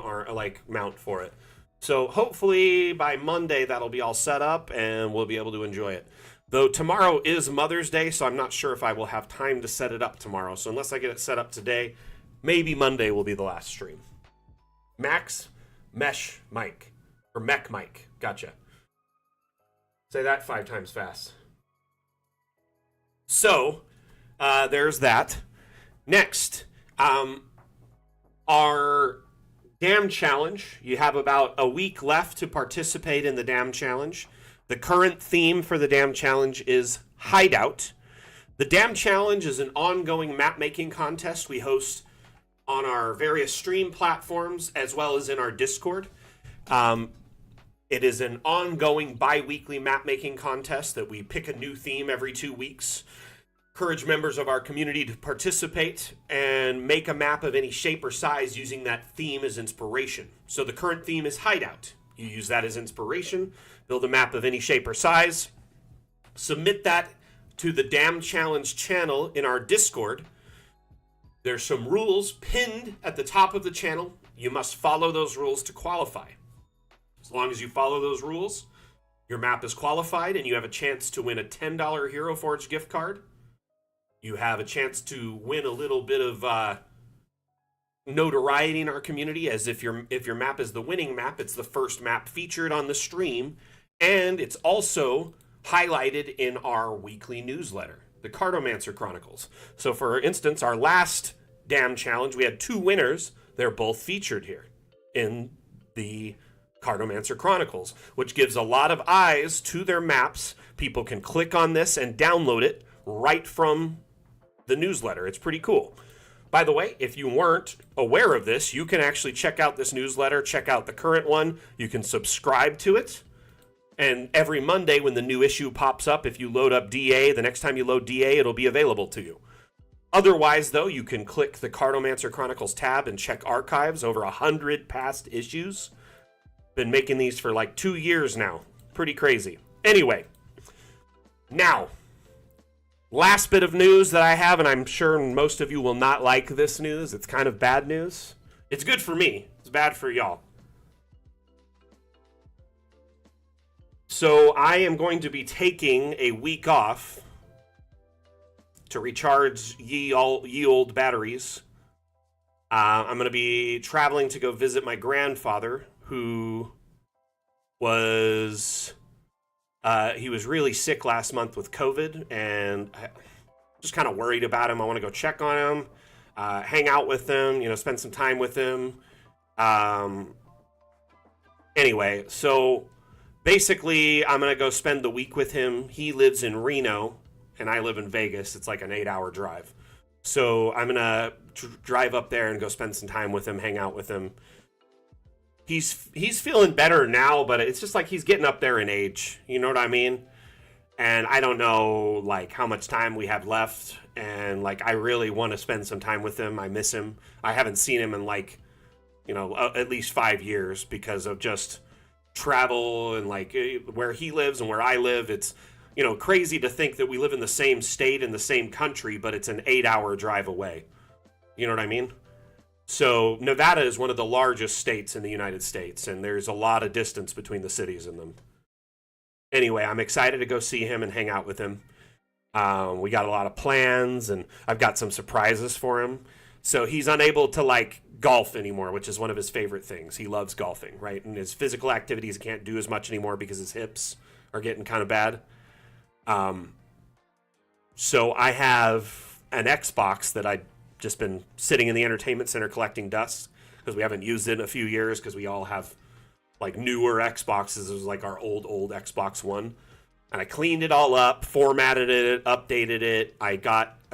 mount for it. So hopefully by Monday that'll be all set up and we'll be able to enjoy it. Though tomorrow is Mother's Day, so I'm not sure if I will have time to set it up tomorrow. So unless I get it set up today, maybe Monday will be the last stream. Max Mesh Mic. Or Mech Mic. Gotcha. Say that 5 times fast. So, there's that. Next, our Dam Challenge. You have about a week left to participate in the Dam Challenge. The current theme for the Dam Challenge is Hideout. The Dam Challenge is an ongoing map-making contest we host on our various stream platforms as well as in our Discord. It is an ongoing bi-weekly map-making contest that we pick a new theme every 2 weeks. Encourage members of our community to participate and make a map of any shape or size using that theme as inspiration. So the current theme is Hideout. You use that as inspiration, build a map of any shape or size, submit that to the Dam Challenge channel in our Discord. There's some rules pinned at the top of the channel. You must follow those rules to qualify. As long as you follow those rules, your map is qualified and you have a chance to win a $10 Hero Forge gift card. You have a chance to win a little bit of notoriety in our community, as if your map is the winning map, it's the first map featured on the stream, and it's also highlighted in our weekly newsletter, the Cartomancer Chronicles. So for instance, our last Dam Challenge, we had 2 winners. They're both featured here in the Cartomancer Chronicles, which gives a lot of eyes to their maps. People can click on this and download it right from the newsletter. It's pretty cool. By the way, if you weren't aware of this, you can actually check out this newsletter, check out the current one. You can subscribe to it. And every Monday when the new issue pops up, if you load up DA, the next time you load DA, it'll be available to you. Otherwise, though, you can click the Cartomancer Chronicles tab and check archives, over 100 past issues. Been making these for like 2 years now. Pretty crazy. Anyway, now, last bit of news that I have, and I'm sure most of you will not like this news. It's kind of bad news. It's good for me. It's bad for y'all. So I am going to be taking a week off to recharge ye old batteries. I'm going to be traveling to go visit my grandfather, who was he was really sick last month with COVID, and I just kind of worried about him. I want to go check on him, hang out with him, spend some time with him. Anyway, so basically, I'm going to go spend the week with him. He lives in Reno, and I live in Vegas. It's like an 8-hour drive. So I'm gonna drive up there and go spend some time with him, hang out with him. He's feeling better now, but it's just like he's getting up there in age. You know what I mean? And I don't know like how much time we have left. And like I really want to spend some time with him. I miss him. I haven't seen him in like at least 5 years because of just travel and like where he lives and where I live. It's crazy to think that we live in the same state in the same country, but it's an 8-hour drive away. You know what I mean? So Nevada is one of the largest states in the United States, and there's a lot of distance between the cities in them. Anyway, I'm excited to go see him and hang out with him. We got a lot of plans, and I've got some surprises for him. So he's unable to like golf anymore, which is one of his favorite things. He loves golfing, right? And his physical activities he can't do as much anymore because his hips are getting kind of bad. So I have an Xbox that I just been sitting in the entertainment center collecting dust because we haven't used it in a few years because we all have like newer Xboxes. It was like our old Xbox One. And I cleaned it all up, formatted it, updated it. I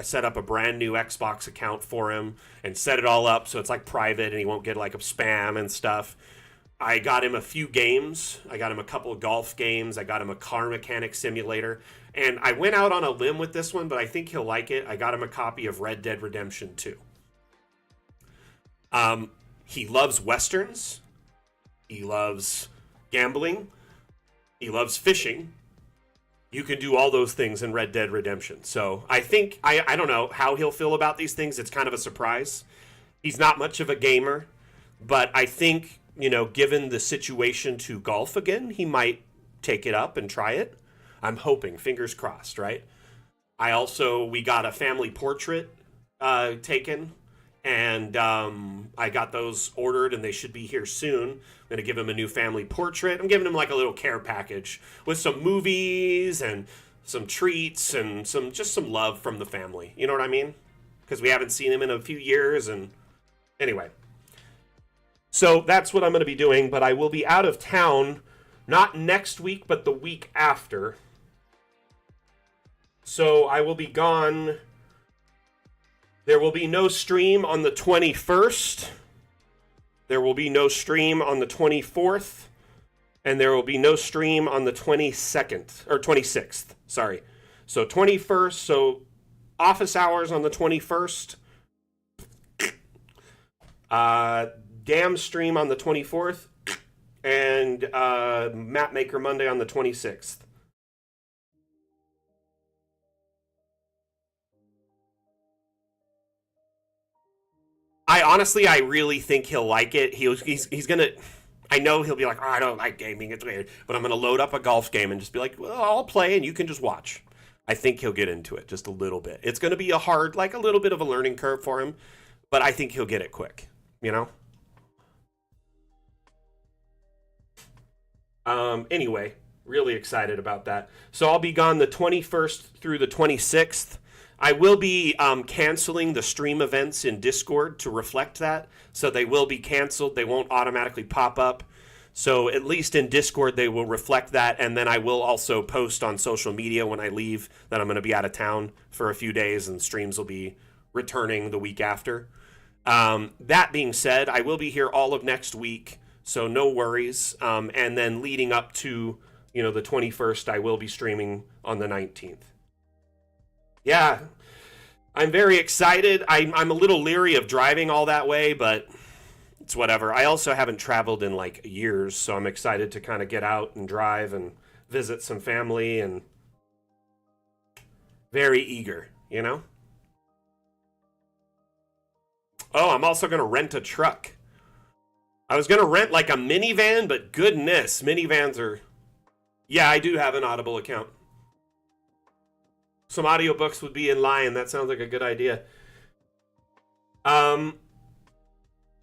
set up a brand new Xbox account for him and set it all up so it's like private and he won't get like a spam and stuff. I got him a few games. I got him a couple of golf games. I got him a car mechanic simulator. And I went out on a limb with this one, but I think he'll like it. I got him a copy of Red Dead Redemption 2. He loves Westerns. He loves gambling. He loves fishing. You can do all those things in Red Dead Redemption. So I think, I don't know how he'll feel about these things. It's kind of a surprise. He's not much of a gamer, but I think, given the situation to golf again, he might take it up and try it. I'm hoping, fingers crossed, right? We got a family portrait taken, and I got those ordered, and they should be here soon. I'm going to give him a new family portrait. I'm giving him like a little care package with some movies and some treats and some love from the family. You know what I mean? Because we haven't seen him in a few years, and anyway. So that's what I'm going to be doing, but I will be out of town, not next week, but the week after. So I will be gone. There will be no stream on the 21st. There will be no stream on the 24th. And there will be no stream on the 22nd, or 26th, sorry. So 21st, so office hours on the 21st. Gam stream on the 24th. And Map Maker Monday on the 26th. I really think he'll like it. He's gonna. I know he'll be like, oh, I don't like gaming, it's weird. But I'm gonna load up a golf game and just be like, well, I'll play and you can just watch. I think he'll get into it just a little bit. It's gonna be like a little bit of a learning curve for him, but I think he'll get it quick. Anyway, really excited about that. So I'll be gone the 21st through the 26th. I will be canceling the stream events in Discord to reflect that. So they will be canceled. They won't automatically pop up. So at least in Discord, they will reflect that. And then I will also post on social media when I leave that I'm going to be out of town for a few days and streams will be returning the week after. That being said, I will be here all of next week. So no worries. And then leading up to, the 21st, I will be streaming on the 19th. Yeah, I'm very excited. I'm a little leery of driving all that way, but it's whatever. I also haven't traveled in like years, so I'm excited to kind of get out and drive and visit some family and very eager, Oh, I'm also going to rent a truck. I was going to rent like a minivan, but goodness, minivans are... Yeah, I do have an Audible account. Some audiobooks would be in line. That sounds like a good idea.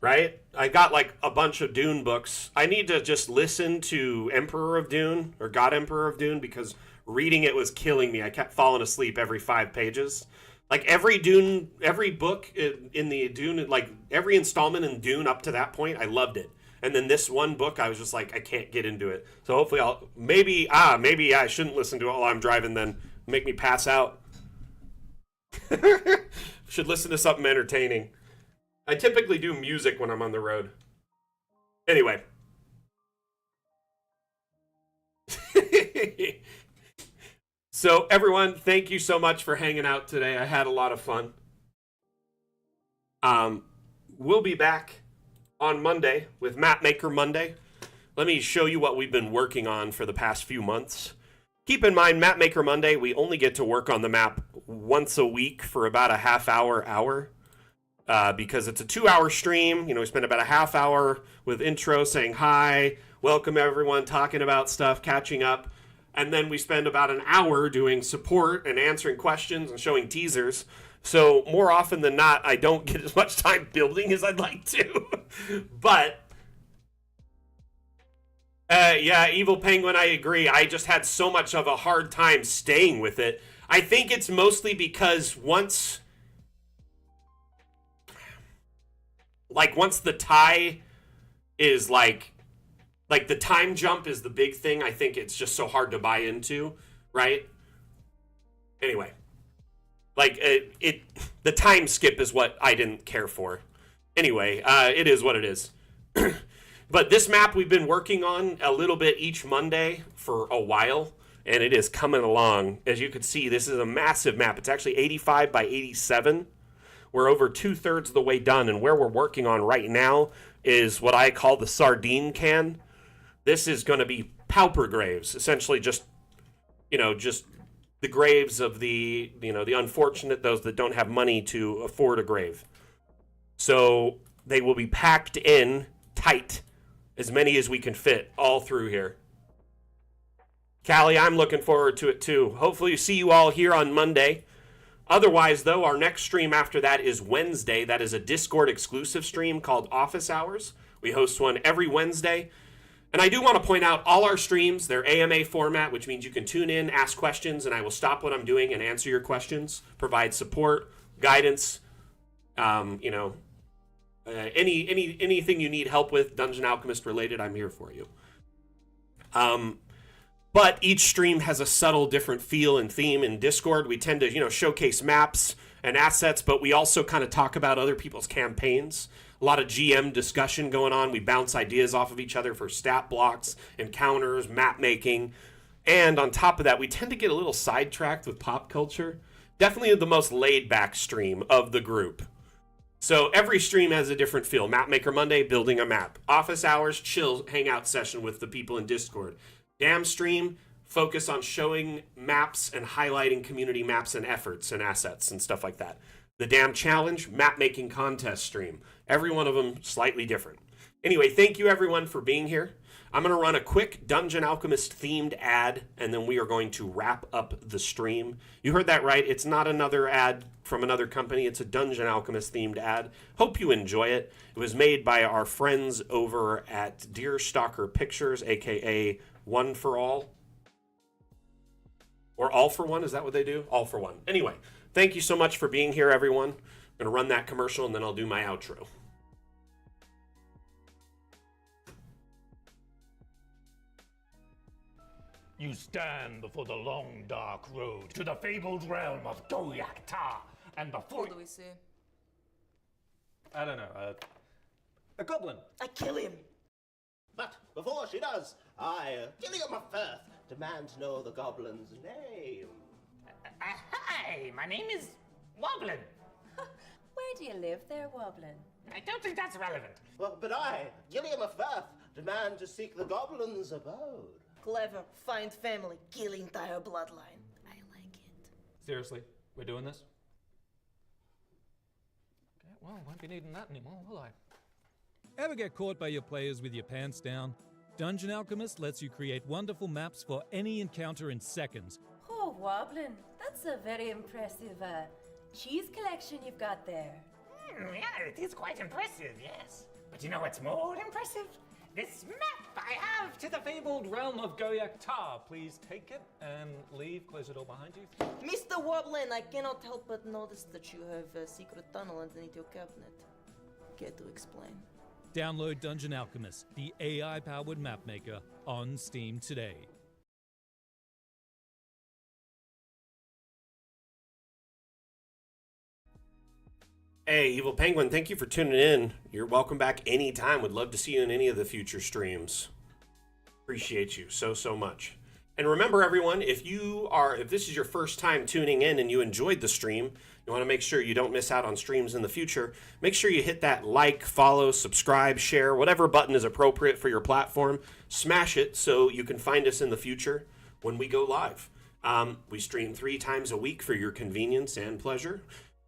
Right? I got like a bunch of Dune books. I need to just listen to Emperor of Dune or God Emperor of Dune because reading it was killing me. I kept falling asleep every 5 pages. Like every book in the Dune, like every installment in Dune up to that point, I loved it. And then this one book, I was just like, I can't get into it. So hopefully maybe I shouldn't listen to it while I'm driving then. Make me pass out. Should listen to something entertaining. I typically do music when I'm on the road. Anyway. So, everyone, thank you so much for hanging out today. I had a lot of fun. We'll be back on Monday with Map Maker Monday. Let me show you what we've been working on for the past few months. Keep in mind, Map Maker Monday, we only get to work on the map once a week for about a half hour, because it's a 2-hour stream. You know, we spend about a half hour with intro saying hi, welcome everyone, talking about stuff, catching up. And then we spend about an hour doing support and answering questions and showing teasers. So more often than not, I don't get as much time building as I'd like to. But, yeah, Evil Penguin, I agree. I just had so much of a hard time staying with it. I think it's mostly because once the tie is the time jump is the big thing. I think it's just so hard to buy into, right? Anyway, the time skip is what I didn't care for. Anyway, it is what it is. But this map we've been working on a little bit each Monday for a while, and it is coming along. As you can see, this is a massive map. It's actually 85 by 87. We're over 2/3 of the way done, and where we're working on right now is what I call the sardine can. This is going to be pauper graves, essentially just the graves of the unfortunate, those that don't have money to afford a grave. So they will be packed in tight, as many as we can fit all through here. Callie, I'm looking forward to it too. Hopefully see you all here on Monday. Otherwise, though, our next stream after that is Wednesday. That is a Discord exclusive stream called Office Hours. We host one every Wednesday. And I do want to point out all our streams, they're AMA format, which means you can tune in, ask questions, and I will stop what I'm doing and answer your questions, provide support, guidance, anything you need help with, Dungeon Alchemist related, I'm here for you. But each stream has a subtle different feel and theme. In Discord, we tend to, showcase maps and assets, but we also kind of talk about other people's campaigns. A lot of GM discussion going on. We bounce ideas off of each other for stat blocks, encounters, map making. And on top of that, we tend to get a little sidetracked with pop culture. Definitely the most laid-back stream of the group. So every stream has a different feel. Map Maker Monday, building a map. Office Hours, chill hangout session with the people in Discord. Damn stream, focus on showing maps and highlighting community maps and efforts and assets and stuff like that. The Damn Challenge, map making contest stream. Every one of them slightly different. Anyway, thank you everyone for being here. I'm going to run a quick Dungeon Alchemist themed ad, and then we are going to wrap up the stream. You heard that right. It's not another ad from another company. It's a Dungeon Alchemist themed ad. Hope you enjoy it. It was made by our friends over at Deerstalker Pictures, aka One for All. Or All for One, is that what they do? All for One. Anyway, thank you so much for being here, everyone. I'm going to run that commercial, and then I'll do my outro. You stand before the long, dark road to the fabled realm of Goyak-Ta, and before— Who do we see? I don't know, a goblin. I kill him. But before she does, I, Gilliam of Firth, demand to know the goblin's name. Hi, my name is Woblin. Where do you live there, Woblin? I don't think that's relevant. Well, but I, Gilliam of Firth, demand to seek the goblin's abode. Clever. Find family. Kill entire bloodline. I like it. Seriously, we're doing this? Okay, well, won't be needing that anymore, will I? Ever get caught by your players with your pants down? Dungeon Alchemist lets you create wonderful maps for any encounter in seconds. Oh, Woblin, that's a very impressive cheese collection you've got there. Yeah, it is quite impressive, yes. But you know what's more impressive? This map I have to the fabled realm of Goyak-Ta, please take it and leave. Close the door behind you. Mr. Woblin, I cannot help but notice that you have a secret tunnel underneath your cabinet. Care to explain? Download Dungeon Alchemist, the AI-powered map maker, on Steam today. Hey, Evil Penguin, thank you for tuning in. You're welcome back anytime. Would love to see you in any of the future streams. Appreciate you so much. And remember, everyone, if this is your first time tuning in and you enjoyed the stream, you want to make sure you don't miss out on streams in the future, make sure you hit that like, follow, subscribe, share, whatever button is appropriate for your platform. Smash it so you can find us in the future when we go live. We stream 3 times a week for your convenience and pleasure.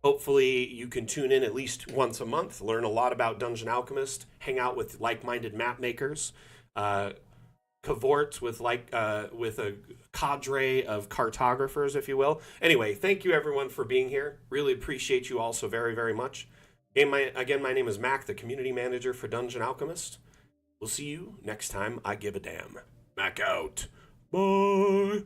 Hopefully you can tune in at least once a month, learn a lot about Dungeon Alchemist, hang out with like-minded map makers, cavort with a cadre of cartographers, if you will. Anyway, thank you everyone for being here. Really appreciate you all so very much. Again, my name is Mac, the community manager for Dungeon Alchemist. We'll see you next time I give a damn. Mac out. Bye.